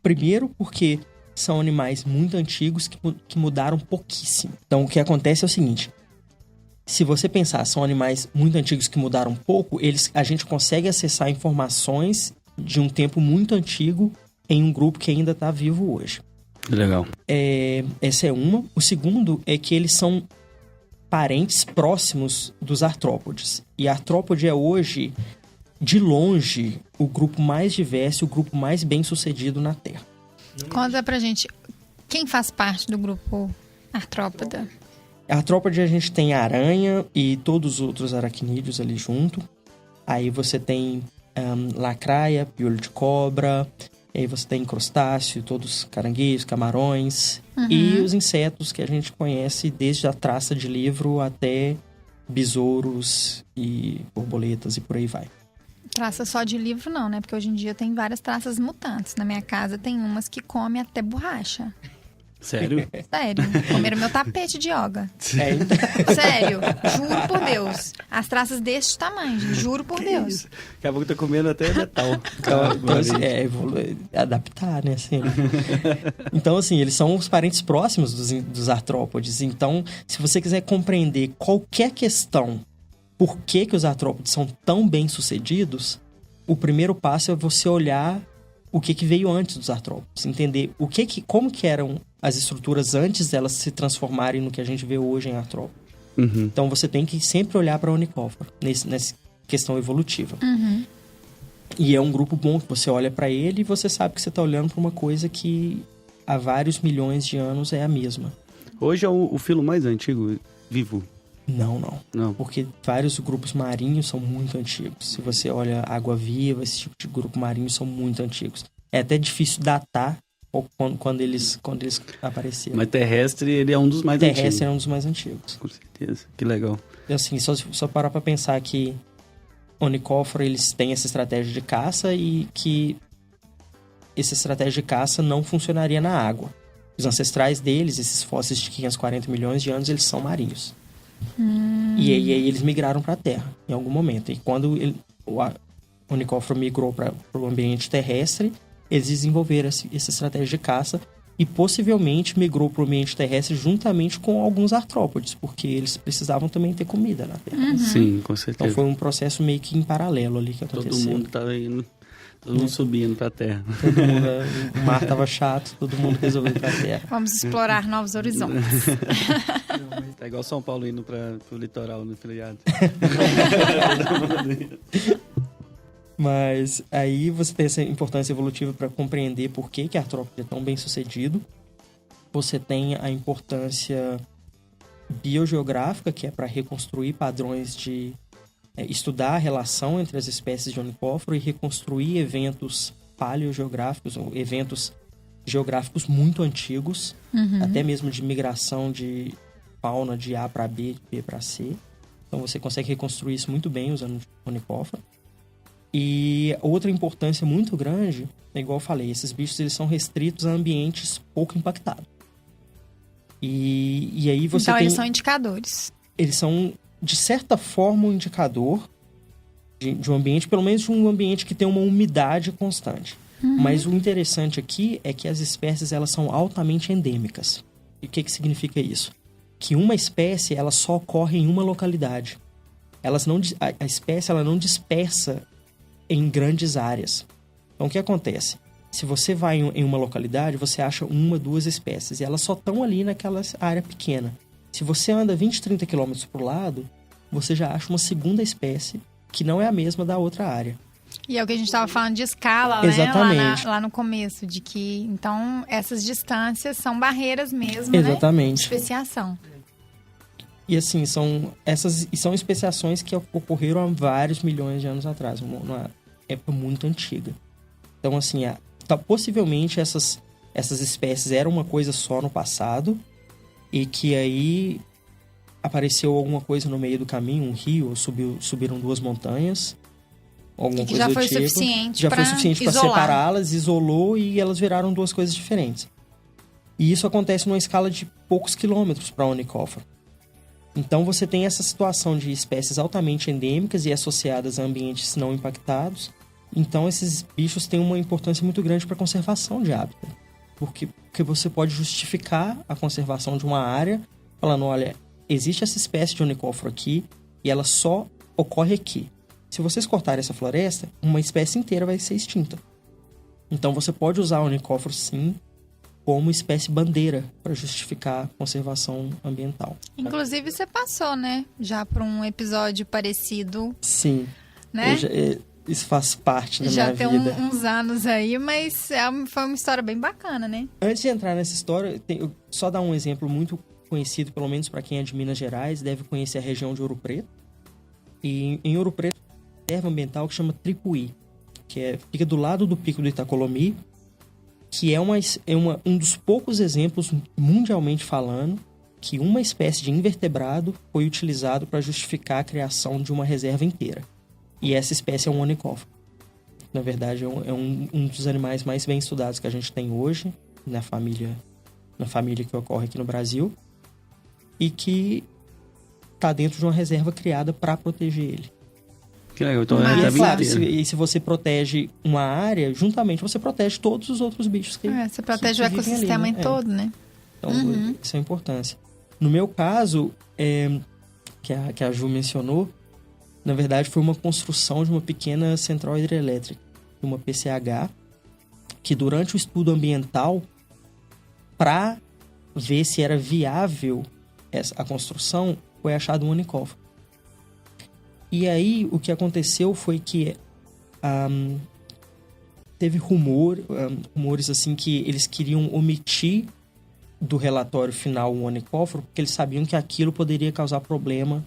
Primeiro, porque são animais muito antigos que mudaram pouquíssimo. Então, o que acontece é o seguinte: se você pensar, são animais muito antigos que mudaram pouco, a gente consegue acessar informações de um tempo muito antigo em um grupo que ainda está vivo hoje. Legal. Essa é uma. O segundo é que eles são parentes próximos dos artrópodes. E a artrópode é hoje, de longe, o grupo mais diverso, o grupo mais bem-sucedido na Terra. Conta pra gente, quem faz parte do grupo artrópoda? A artrópode a gente tem aranha e todos os outros aracnídeos ali junto. Aí você tem lacraia, piolho de cobra. E aí você tem crustáceo, todos caranguejos, camarões. E os insetos que a gente conhece desde a traça de livro até besouros e borboletas e por aí vai. Traça só de livro não, né? Porque hoje em dia tem várias traças mutantes. Na minha casa tem umas que comem até borracha. Sério? Sério. Comeram meu tapete de yoga. Então... Sério. Juro por Deus. As traças deste tamanho, gente. Juro por Deus. Isso? Daqui a pouco tá comendo até metal. Então assim, adaptar, né? Assim. Então, assim, eles são os parentes próximos dos artrópodes. Então, se você quiser compreender qualquer questão, por que os artrópodes são tão bem-sucedidos, o primeiro passo é você olhar o que veio antes dos artrópodes. Entender como que eram as estruturas antes delas se transformarem no que a gente vê hoje em artrópode. Então, você tem que sempre olhar para o onicóforo, nessa questão evolutiva. E é um grupo bom que você olha para ele e você sabe que você está olhando para uma coisa que há vários milhões de anos é a mesma. Hoje é o filo mais antigo vivo? Não. Porque vários grupos marinhos são muito antigos. Se você olha água-viva, esse tipo de grupo marinho são muito antigos. É até difícil datar quando eles apareceram. Mas terrestre, ele é um dos mais antigos. Terrestre é um dos mais antigos. Com certeza. Que legal. E assim, só parar pra pensar que onicóforo, eles têm essa estratégia de caça e que essa estratégia de caça não funcionaria na água. Os ancestrais deles, esses fósseis de 540 milhões de anos, eles são marinhos. E aí eles migraram para a Terra em algum momento. E quando o onicóforo migrou para o ambiente terrestre, eles desenvolveram essa estratégia de caça e possivelmente migrou para o ambiente terrestre juntamente com alguns artrópodes, porque eles precisavam também ter comida na Terra. Sim, com certeza. Então foi um processo meio que em paralelo ali que aconteceu. Todo mundo estava indo, todo mundo subindo para a Terra. Todo mundo, o mar estava chato, todo mundo resolveu ir para a Terra. Vamos explorar novos horizontes. Tá igual São Paulo indo para o litoral no feriado. Mas aí você tem essa importância evolutiva para compreender por que a artrópode é tão bem sucedido. Você tem a importância biogeográfica, que é para reconstruir padrões de estudar a relação entre as espécies de onicóforo e reconstruir eventos paleogeográficos, ou eventos geográficos muito antigos, até mesmo de migração de fauna de A para B, de B para C. Então você consegue reconstruir isso muito bem usando onicóforo. E outra importância muito grande, é igual eu falei, esses bichos eles são restritos a ambientes pouco impactados. E aí você então tem... eles são indicadores. Eles são, de certa forma, um indicador de um ambiente, pelo menos de um ambiente que tem uma umidade constante. Mas o interessante aqui é que as espécies elas são altamente endêmicas. E o que significa isso? Que uma espécie ela só ocorre em uma localidade. A espécie ela não dispersa em grandes áreas. Então, o que acontece? Se você vai em uma localidade, você acha 1, 2 espécies. E elas só estão ali naquela área pequena. Se você anda 20, 30 quilômetros para o lado, você já acha uma segunda espécie que não é a mesma da outra área. E é o que a gente estava falando de escala, Exatamente. né? Lá no começo, de que, então, essas distâncias são barreiras mesmo, Exatamente. né? De especiação. E assim, são especiações que ocorreram há vários milhões de anos atrás, uma época muito antiga. Então, assim, possivelmente essas espécies eram uma coisa só no passado e que aí apareceu alguma coisa no meio do caminho, um rio, subiram 2 montanhas, alguma e que coisa já foi do tipo. suficiente foi suficiente para isolar. separá-las, isolou e elas viraram 2 coisas diferentes. E isso acontece numa escala de poucos quilômetros para onicóforo. Então você tem essa situação de espécies altamente endêmicas e associadas a ambientes não impactados. Então esses bichos têm uma importância muito grande para a conservação de hábitat. Porque você pode justificar a conservação de uma área falando, olha, existe essa espécie de onicóforo aqui e ela só ocorre aqui. Se vocês cortarem essa floresta, uma espécie inteira vai ser extinta. Então você pode usar o onicóforo sim como espécie bandeira para justificar a conservação ambiental. Inclusive você passou, né? Já por um episódio parecido. Sim. Né? Isso faz parte da já minha tem vida. uns anos aí, mas foi uma história bem bacana, né? Antes de entrar nessa história, eu só dar um exemplo muito conhecido, pelo menos para quem é de Minas Gerais, deve conhecer a região de Ouro Preto. E em Ouro Preto tem uma reserva ambiental que chama Tripuí, que fica do lado do Pico do Itacolomi, que é um dos poucos exemplos, mundialmente falando, que uma espécie de invertebrado foi utilizado para justificar a criação de uma reserva inteira. E essa espécie é um onicóforo. Na verdade, é um dos animais mais bem estudados que a gente tem hoje, na família que ocorre aqui no Brasil, e que está dentro de uma reserva criada para proteger ele. Que legal, então E se você protege uma área, juntamente você protege todos os outros bichos que você protege o ecossistema ali, né? todo, né? Então, isso é a importância. No meu caso, que a Ju mencionou, na verdade foi uma construção de uma pequena central hidrelétrica, uma PCH, que durante o estudo ambiental, para ver se era viável a construção, foi achado um onicóforo. E aí, o que aconteceu foi que teve rumores assim que eles queriam omitir do relatório final o onicóforo, porque eles sabiam que aquilo poderia causar problema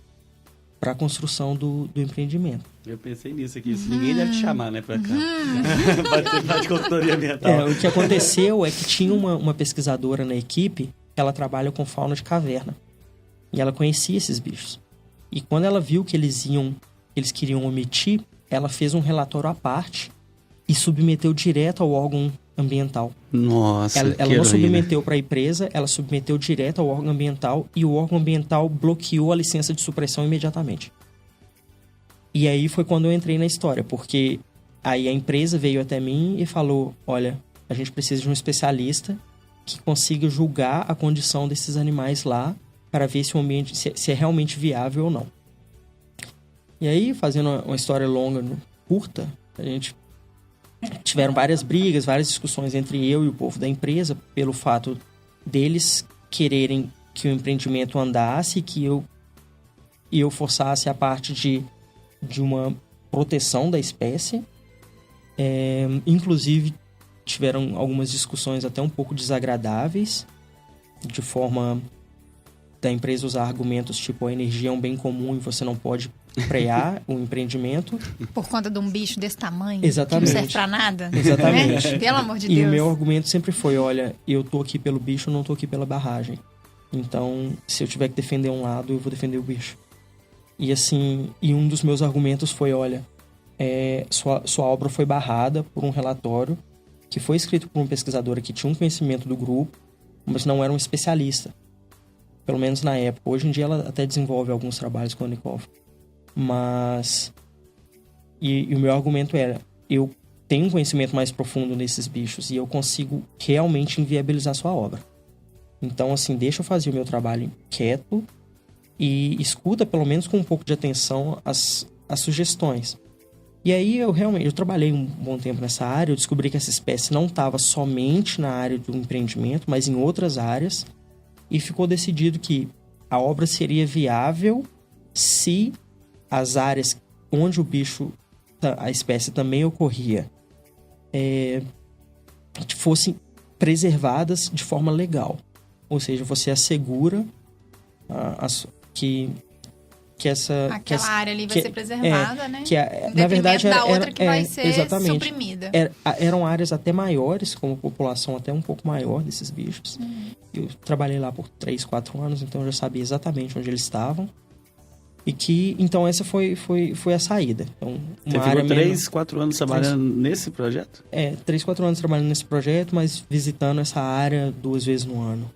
para a construção do empreendimento. Eu pensei nisso aqui, ninguém deve te chamar, né, para cá. Participar de consultoria ambiental. O que aconteceu é que tinha uma pesquisadora na equipe que ela trabalha com fauna de caverna. E ela conhecia esses bichos. E quando ela viu que eles queriam omitir, ela fez um relatório à parte e submeteu direto ao órgão ambiental. Nossa, ela não submeteu para a empresa, ela submeteu direto ao órgão ambiental e o órgão ambiental bloqueou a licença de supressão imediatamente. E aí foi quando eu entrei na história, porque aí a empresa veio até mim e falou, olha, a gente precisa de um especialista que consiga julgar a condição desses animais lá para ver se o ambiente se é realmente viável ou não. E aí, fazendo uma história longa, curta, a gente tiveram várias brigas, várias discussões entre eu e o povo da empresa pelo fato deles quererem que o empreendimento andasse, que eu forçasse a parte de uma proteção da espécie. Inclusive, tiveram algumas discussões até um pouco desagradáveis, de forma da empresa usar argumentos tipo a energia é um bem comum e você não pode frear o empreendimento. Por conta de um bicho desse tamanho? Exatamente. Que não serve pra nada? Exatamente. Né? Pelo amor de E Deus. o meu argumento sempre foi, olha, eu tô aqui pelo bicho, eu não tô aqui pela barragem. Então, se eu tiver que defender um lado, eu vou defender o bicho. E assim, um dos meus argumentos foi, olha, sua obra foi barrada por um relatório que foi escrito por um pesquisador que tinha um conhecimento do grupo, mas não era um especialista. Pelo menos na época. Hoje em dia ela até desenvolve alguns trabalhos com a Unicofra. Mas... E o meu argumento era, eu tenho um conhecimento mais profundo nesses bichos e eu consigo realmente inviabilizar sua obra. Então, assim, deixa eu fazer o meu trabalho quieto e escuta, pelo menos com um pouco de atenção, as sugestões. E aí, eu trabalhei um bom tempo nessa área, eu descobri que essa espécie não estava somente na área do empreendimento, mas em outras áreas, e ficou decidido que a obra seria viável se as áreas onde o bicho, a espécie também ocorria, fossem preservadas de forma legal. Ou seja, você assegura que aquela área ali vai ser preservada, né? Na verdade, da outra que vai ser exatamente, suprimida. Eram áreas até maiores, com uma população até um pouco maior desses bichos. Eu trabalhei lá por 3, 4 anos, então eu já sabia exatamente onde eles estavam. E que, então, essa foi a saída. Então, você ficou 3, 4 anos trabalhando nesse projeto? 3, 4 anos trabalhando nesse projeto, mas visitando essa área 2 vezes no ano.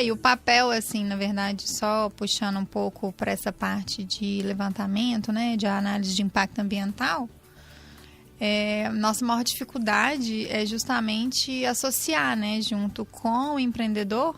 E o papel, assim, na verdade, só puxando um pouco para essa parte de levantamento, né, de análise de impacto ambiental, nossa maior dificuldade é justamente associar, né, junto com o empreendedor,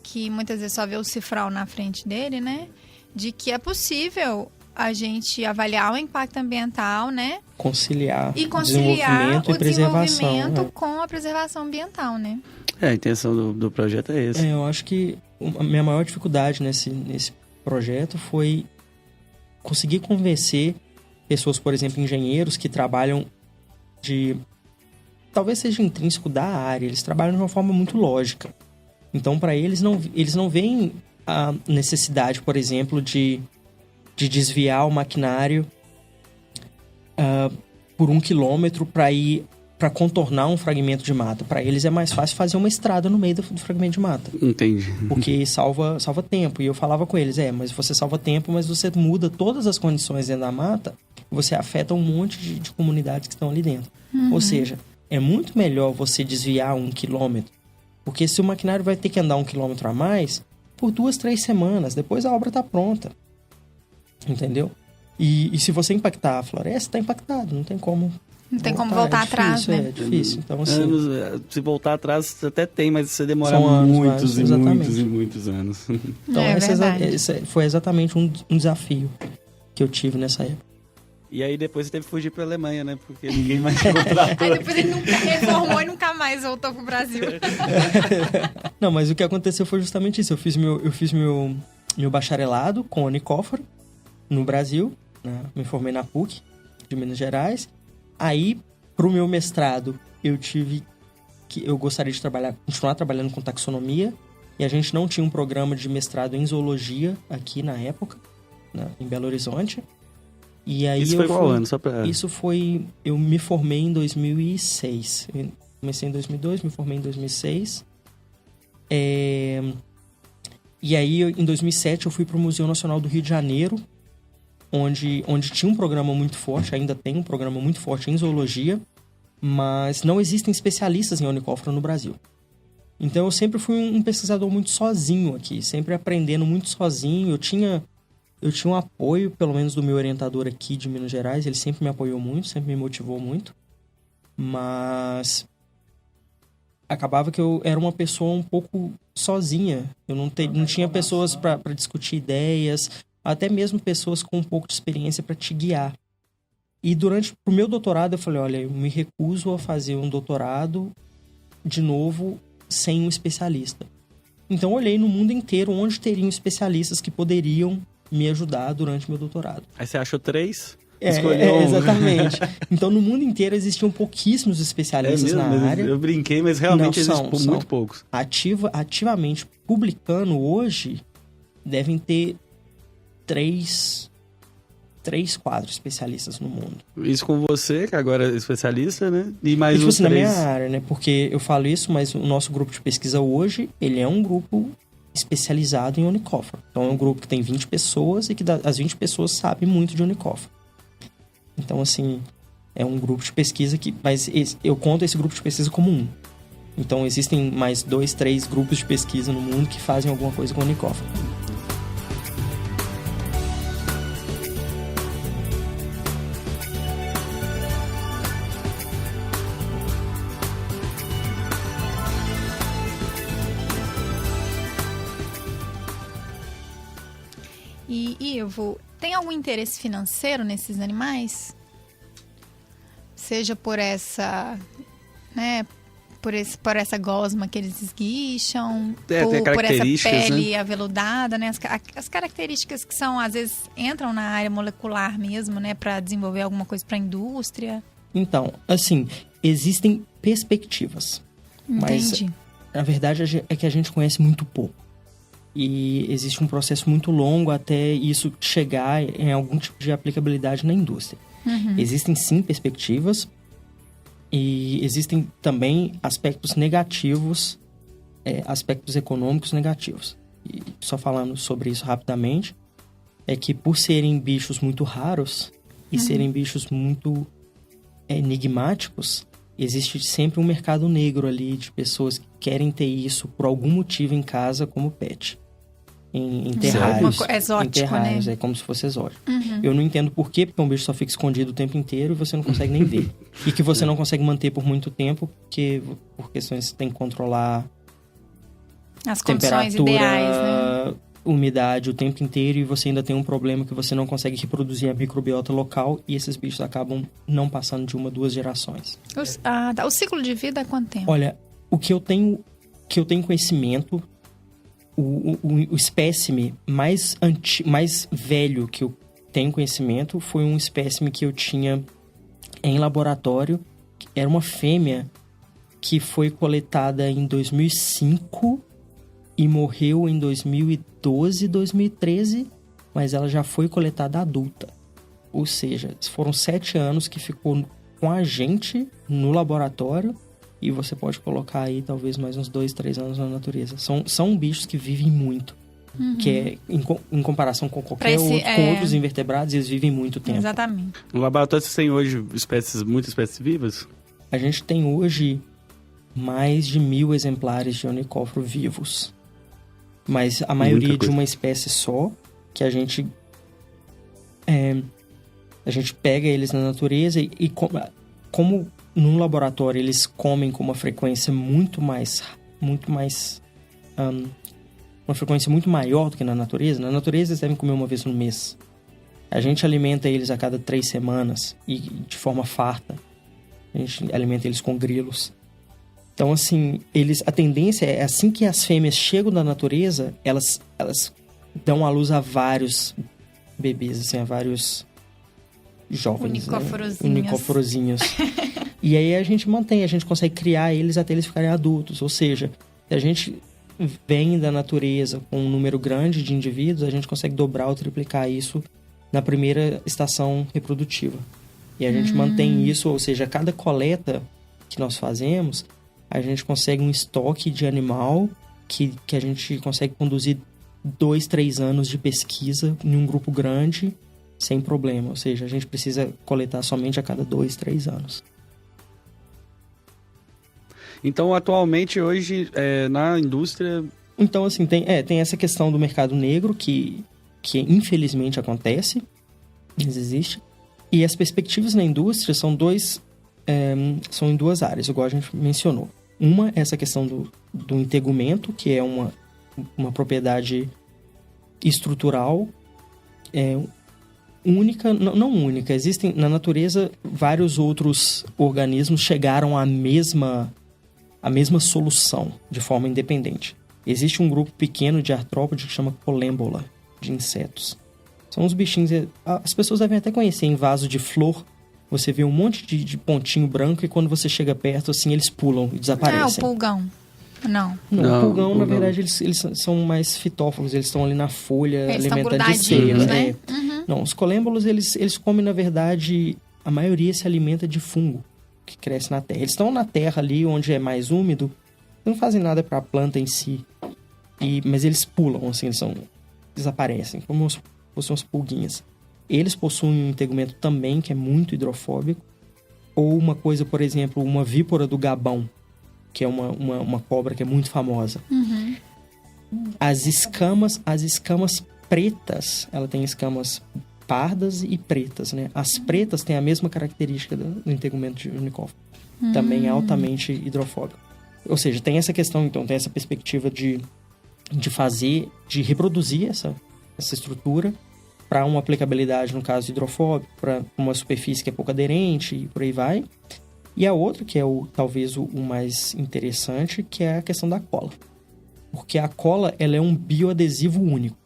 que muitas vezes só vê o cifral na frente dele, né, de que é possível a gente avaliar o impacto ambiental, né, conciliar desenvolvimento e preservação, desenvolvimento com a preservação ambiental, né. A intenção do projeto é esse. Eu acho que a minha maior dificuldade nesse projeto foi conseguir convencer pessoas, por exemplo, engenheiros que trabalham talvez seja intrínseco da área, eles trabalham de uma forma muito lógica. Então, para eles não veem a necessidade, por exemplo, de desviar o maquinário por 1 quilômetro para contornar um fragmento de mata. Para eles é mais fácil fazer uma estrada no meio do fragmento de mata. Entendi. Porque salva tempo. E eu falava com eles, mas você salva tempo, mas você muda todas as condições dentro da mata, você afeta um monte de comunidades que estão ali dentro. Ou seja, é muito melhor você desviar 1 quilômetro, porque se o maquinário vai ter que andar 1 quilômetro a mais, por 2, 3 semanas, depois a obra está pronta. Entendeu? E se você impactar a floresta, está impactado, não tem como... Não tem como voltar atrás, né? É difícil. Então, assim... se voltar atrás até tem, mas você demora muitos e muitos anos. Então, esse foi exatamente um desafio que eu tive nessa época. E aí depois você teve que fugir para a Alemanha, né? Porque ninguém mais contratou. Aí depois ele reformou e nunca mais voltou pro Brasil. Não, mas o que aconteceu foi justamente isso. Eu fiz meu bacharelado com a Unicofra no Brasil, né? Me formei na PUC de Minas Gerais. Aí, pro meu mestrado, eu gostaria de continuar trabalhando com taxonomia, e a gente não tinha um programa de mestrado em zoologia aqui na época, né, em Belo Horizonte. E aí isso foi qual ano? Isso foi... Eu me formei em 2006. Eu comecei em 2002, me formei em 2006. E aí, em 2007, eu fui pro Museu Nacional do Rio de Janeiro, onde tinha um programa muito forte, ainda tem um programa muito forte em zoologia, mas não existem especialistas em Unicofra no Brasil. Então eu sempre fui um pesquisador muito sozinho aqui, sempre aprendendo muito sozinho. Eu tinha um apoio, pelo menos do meu orientador aqui de Minas Gerais, ele sempre me apoiou muito, sempre me motivou muito, mas acabava que eu era uma pessoa um pouco sozinha. Eu não tinha pessoas para discutir ideias, até mesmo pessoas com um pouco de experiência para te guiar. E pro meu doutorado eu falei, olha, eu me recuso a fazer um doutorado de novo sem um especialista. Então eu olhei no mundo inteiro onde teriam especialistas que poderiam me ajudar durante meu doutorado. Aí você achou 3? Exatamente. Então no mundo inteiro existiam pouquíssimos especialistas na área. Eu brinquei, mas realmente existem muito poucos. Ativamente publicando hoje, devem ter três, 4 especialistas no mundo. Isso com você, que agora é especialista, né? E mais tipo uns assim, na 3. minha área, né? Porque eu falo isso, mas o nosso grupo de pesquisa hoje, ele é um grupo especializado em Onychophora. Então, é um grupo que tem 20 pessoas e que as 20 pessoas sabem muito de Onychophora. Então, assim, é um grupo de pesquisa que... Mas eu conto esse grupo de pesquisa como um. Então, existem mais 2, 3 grupos de pesquisa no mundo que fazem alguma coisa com Onychophora. E, Ivo, tem algum interesse financeiro nesses animais? Seja por essa, né, por essa gosma que eles esguicham, por essa pele, né, aveludada, né, as características que são, às vezes, entram na área molecular mesmo, né, para desenvolver alguma coisa para a indústria. Então, assim, existem perspectivas. Entendi. Mas, na verdade, é que a gente conhece muito pouco. E existe um processo muito longo até isso chegar em algum tipo de aplicabilidade na indústria. Uhum. Existem, sim, perspectivas e existem também aspectos negativos, aspectos econômicos negativos. E só falando sobre isso rapidamente, é que por serem bichos muito raros e serem bichos muito enigmáticos, existe sempre um mercado negro ali de pessoas que querem ter isso por algum motivo em casa como pet. Em terrários. Exótico, em terrários, né? É como se fosse exótico. Uhum. Eu não entendo por quê, porque um bicho só fica escondido o tempo inteiro e você não consegue nem ver. E que você não consegue manter por muito tempo, porque por questões que tem que controlar as condições temperatura, ideais, né? umidade o tempo inteiro, e você ainda tem um problema que você não consegue reproduzir a microbiota local, e esses bichos acabam não passando de 1, 2 gerações. O ciclo de vida é quanto tempo? Olha, o que eu tenho conhecimento, o espécime mais velho que eu tenho conhecimento foi um espécime que eu tinha em laboratório. Era uma fêmea que foi coletada em 2005 e morreu em 2012, 2013, mas ela já foi coletada adulta. Ou seja, foram 7 anos que ficou com a gente no laboratório. E você pode colocar aí talvez mais uns 2, 3 anos na natureza. São bichos que vivem muito. Uhum. Que é, em comparação com qualquer com outros invertebrados, eles vivem muito tempo. Exatamente. No laboratório você tem hoje muitas espécies vivas? A gente tem hoje mais de 1.000 exemplares de Onychophora vivos. Mas a maioria de uma espécie só, que a gente pega eles na natureza e como num laboratório eles comem com uma frequência uma frequência muito maior do que na natureza. Na natureza eles devem comer uma vez no mês. A gente alimenta eles a cada 3 semanas e de forma farta. A gente alimenta eles com grilos. Então, assim, a tendência é assim que as fêmeas chegam da natureza, elas dão à luz a vários bebês, assim, a vários jovens, unicoforozinhos. E aí a gente consegue criar eles até eles ficarem adultos. Ou seja, se a gente vem da natureza com um número grande de indivíduos, a gente consegue dobrar ou triplicar isso na primeira estação reprodutiva. E a gente mantém isso, ou seja, cada coleta que nós fazemos, a gente consegue um estoque de animal que a gente consegue conduzir 2, 3 anos de pesquisa em um grupo grande sem problema. Ou seja, a gente precisa coletar somente a cada 2, 3 anos. Então, atualmente, hoje, na indústria... Então, assim, tem essa questão do mercado negro que infelizmente acontece, mas existe. E as perspectivas na indústria são em 2 áreas, igual a gente mencionou. Uma é essa questão do integumento, que é uma propriedade estrutural única, não única. Existem na natureza vários outros organismos chegaram à mesma solução de forma independente. Existe um grupo pequeno de artrópode que chama colêmbola, de insetos. São uns bichinhos... As pessoas devem até conhecer em vaso de flor. Você vê um monte de pontinho branco e quando você chega perto, assim, eles pulam e desaparecem. O pulgão. Não. Não, o pulgão, na verdade, eles são mais fitófagos. Eles estão ali na folha, eles alimentando de cera, né? Uhum. Não, os colêmbolos, eles comem, na verdade, a maioria se alimenta de fungo que cresce na terra. Eles estão na terra ali, onde é mais úmido, não fazem nada para a planta em si. Mas eles pulam, assim, desaparecem, como se fossem umas pulguinhas. Eles possuem um tegumento também, que é muito hidrofóbico. Ou uma coisa, por exemplo, uma víbora do Gabão, que é uma cobra que é muito famosa. Uhum. As escamas pretas, ela tem escamas pardas e pretas, né? As pretas têm a mesma característica do integumento de unicóforo. Também é altamente hidrofóbico. Ou seja, tem essa questão, então, tem essa perspectiva de reproduzir essa estrutura para uma aplicabilidade, no caso, hidrofóbico, para uma superfície que é pouco aderente e por aí vai. E a outra, que é talvez o mais interessante, que é a questão da cola. Porque a cola, ela é um bioadesivo único.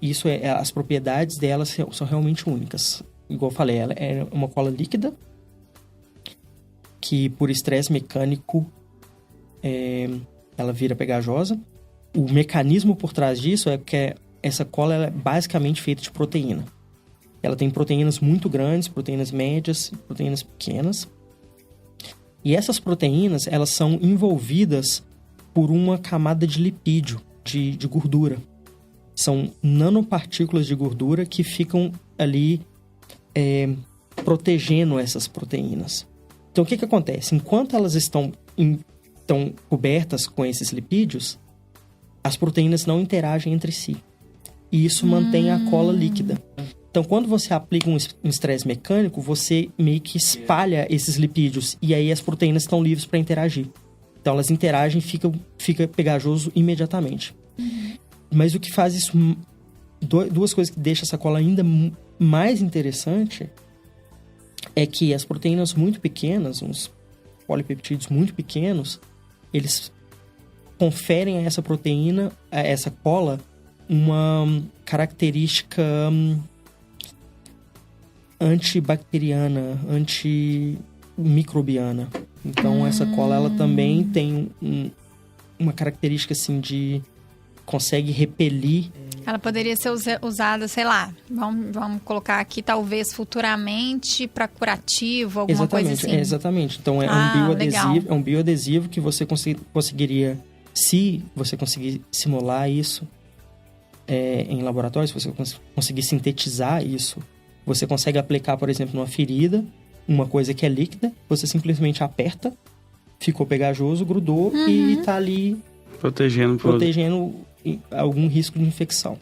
Isso as propriedades dela são realmente únicas. Igual eu falei, ela é uma cola líquida que, por estresse mecânico, ela vira pegajosa. O mecanismo por trás disso é que essa cola ela é basicamente feita de proteína. Ela tem proteínas muito grandes, proteínas médias, proteínas pequenas. E essas proteínas, elas são envolvidas por uma camada de lipídio, de gordura. São nanopartículas de gordura que ficam ali protegendo essas proteínas. Então, o que acontece? Enquanto elas estão cobertas com esses lipídios, as proteínas não interagem entre si. E isso mantém a cola líquida. Então, quando você aplica um estresse mecânico, você meio que espalha esses lipídios. E aí as proteínas estão livres para interagir. Então, elas interagem e fica pegajoso imediatamente. Mas o que faz isso... Duas coisas que deixam essa cola ainda mais interessante é que as proteínas muito pequenas, uns polipeptídeos muito pequenos, eles conferem a essa proteína, a essa cola, uma característica antibacteriana, antimicrobiana. Então, essa cola, ela também tem uma característica, assim, de... consegue repelir... Ela poderia ser usada, sei lá, vamos colocar aqui, talvez, futuramente, para curativo, alguma coisa assim. Exatamente. Então, é um bioadesivo que você conseguiria... Se você conseguir simular isso em laboratório, se você conseguir sintetizar isso, você consegue aplicar, por exemplo, numa ferida, uma coisa que é líquida, você simplesmente aperta, ficou pegajoso, grudou e tá ali protegendo algum risco de infecção.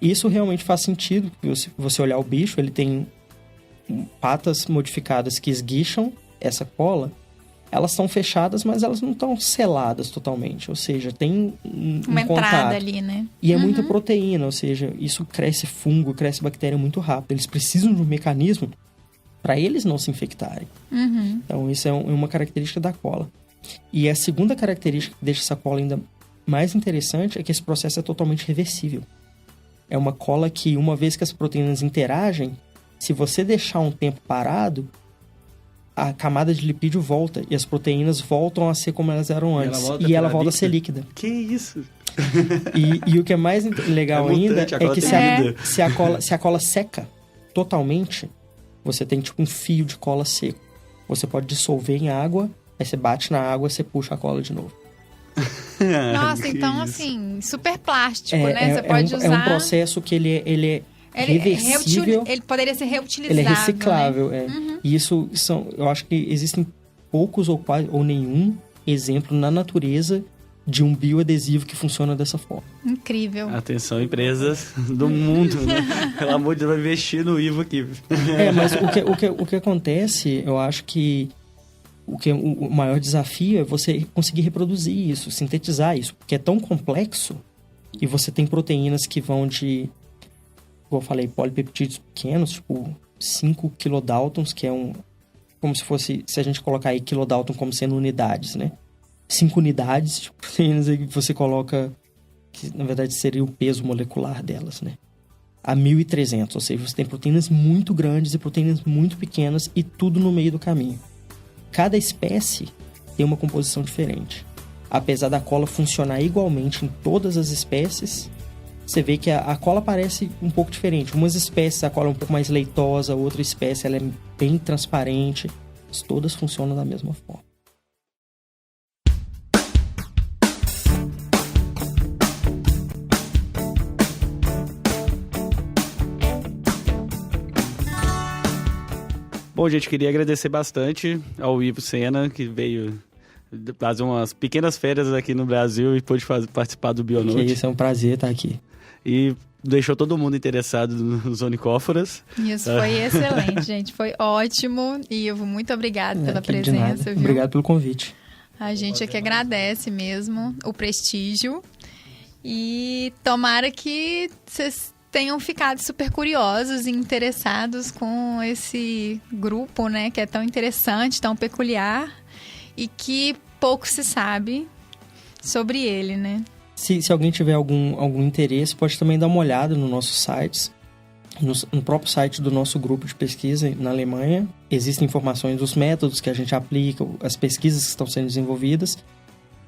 Isso realmente faz sentido, porque se você olhar o bicho, ele tem patas modificadas que esguicham essa cola. Elas estão fechadas, mas elas não estão seladas totalmente. Ou seja, tem uma entrada ali, né? E é muita proteína, ou seja, isso cresce fungo, cresce bactéria muito rápido. Eles precisam de um mecanismo para eles não se infectarem. Então, isso é uma característica da cola. E a segunda característica que deixa essa cola ainda mais interessante é que esse processo é totalmente reversível. É uma cola que, uma vez que as proteínas interagem, se você deixar um tempo parado, a camada de lipídio volta e as proteínas voltam a ser como elas eram antes. E ela volta a ser líquida. Que isso? E o que é mais legal ainda é que se a cola seca totalmente, você tem tipo um fio de cola seco. Você pode dissolver em água, aí você bate na água e você puxa a cola de novo. Nossa, então assim, super plástico, né? Você pode usar... É um processo que ele é reversível. Ele poderia ser reutilizável. Ele é reciclável, né? E isso eu acho que existem poucos ou nenhum exemplo na natureza de um bioadesivo que funciona dessa forma. Incrível. Atenção, empresas do mundo, né? Pelo amor de Deus, vai investir no Ivo aqui. Mas o que acontece, eu acho que o maior desafio é você conseguir reproduzir isso, sintetizar isso, porque é tão complexo e você tem proteínas que vão de, como eu falei, polipeptídeos pequenos, tipo 5 kilodaltons, que é como se fosse, se a gente colocar aí kilodalton como sendo unidades, né? 5 unidades de proteínas aí que você coloca, que na verdade seria o peso molecular delas, né? A 1.300, ou seja, você tem proteínas muito grandes e proteínas muito pequenas e tudo no meio do caminho. Cada espécie tem uma composição diferente. apesar da cola funcionar igualmente em todas as espécies, você vê que a cola parece um pouco diferente. Umas espécies a cola é um pouco mais leitosa, outra espécie ela é bem transparente. Mas todas funcionam da mesma forma. Bom, gente, queria agradecer bastante ao Ivo Sena, que veio fazer umas pequenas férias aqui no Brasil e pôde participar do Bionote. Que isso, é um prazer estar aqui. E deixou todo mundo interessado nos onicóforas. Isso foi excelente, gente. Foi ótimo. Ivo, muito obrigada pela presença. Viu? Obrigado pelo convite. A gente aqui agradece mesmo o prestígio. E tomara que vocês tenham ficado super curiosos e interessados com esse grupo, né? Que é tão interessante, tão peculiar e que pouco se sabe sobre ele, né? Se alguém tiver algum interesse, pode também dar uma olhada nos nossos sites. No próprio site do nosso grupo de pesquisa na Alemanha, existem informações dos métodos que a gente aplica, as pesquisas que estão sendo desenvolvidas.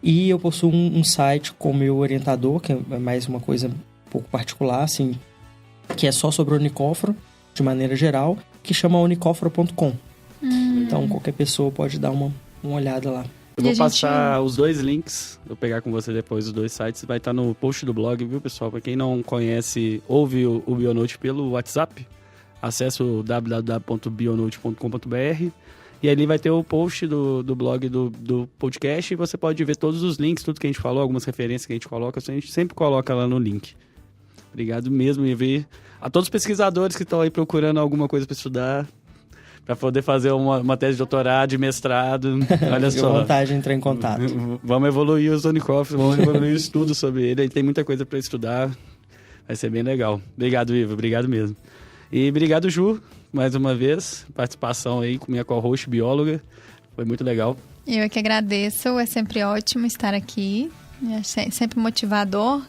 E eu possuo um site com o meu orientador, que é mais uma coisa um pouco particular, assim, que é só sobre o onicóforo, de maneira geral, que chama onicóforo.com. Então, qualquer pessoa pode dar uma olhada lá. Eu vou passar os dois links, vou pegar com você depois os dois sites, vai estar no post do blog, viu, pessoal? Para quem não conhece, ouve o Bionote pelo WhatsApp, acesse o www.bionote.com.br e ali vai ter o post do blog do podcast e você pode ver todos os links, tudo que a gente falou, algumas referências que a gente coloca, a gente sempre coloca lá no link. Obrigado mesmo, e a todos os pesquisadores que estão aí procurando alguma coisa para estudar, para poder fazer uma tese de doutorado, de mestrado. Olha só. Fique à vontade de entrar em contato. Vamos evoluir os onicóforos, vamos evoluir o estudo sobre ele. Tem muita coisa para estudar. Vai ser bem legal. Obrigado, Ivo. Obrigado mesmo. E obrigado, Ju, mais uma vez. Participação aí com minha co-host bióloga. Foi muito legal. Eu que agradeço. É sempre ótimo estar aqui. É sempre motivador.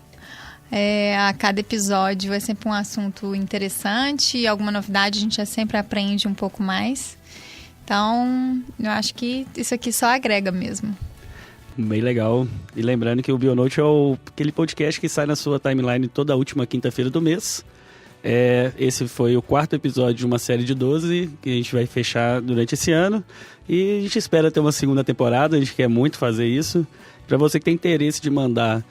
A cada episódio é sempre um assunto interessante e alguma novidade a gente já sempre aprende um pouco mais. Então, eu acho que isso aqui só agrega mesmo. Bem legal. E lembrando que o Bionote é aquele podcast que sai na sua timeline toda a última quinta-feira do mês. Esse foi o 4º episódio de uma série de 12 que a gente vai fechar durante esse ano. E a gente espera ter uma segunda temporada, a gente quer muito fazer isso. Para você que tem interesse de mandar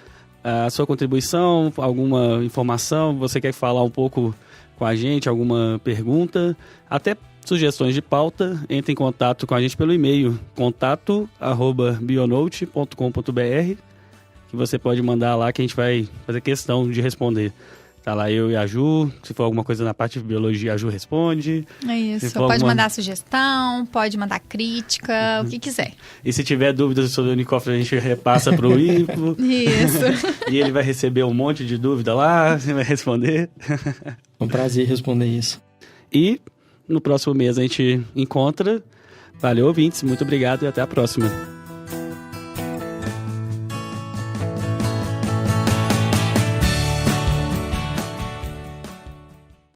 a sua contribuição, alguma informação, você quer falar um pouco com a gente, alguma pergunta, até sugestões de pauta, entre em contato com a gente pelo e-mail contato@bionote.com.br, que você pode mandar lá que a gente vai fazer questão de responder. Tá lá eu e a Ju, se for alguma coisa na parte de biologia, a Ju responde. É isso, pode mandar sugestão, pode mandar crítica, o que quiser. E se tiver dúvidas sobre o unicóforo, a gente repassa pro Ivo. Isso. E ele vai receber um monte de dúvida lá, você vai responder. É um prazer responder isso. E no próximo mês a gente encontra. Valeu, ouvintes, muito obrigado e até a próxima.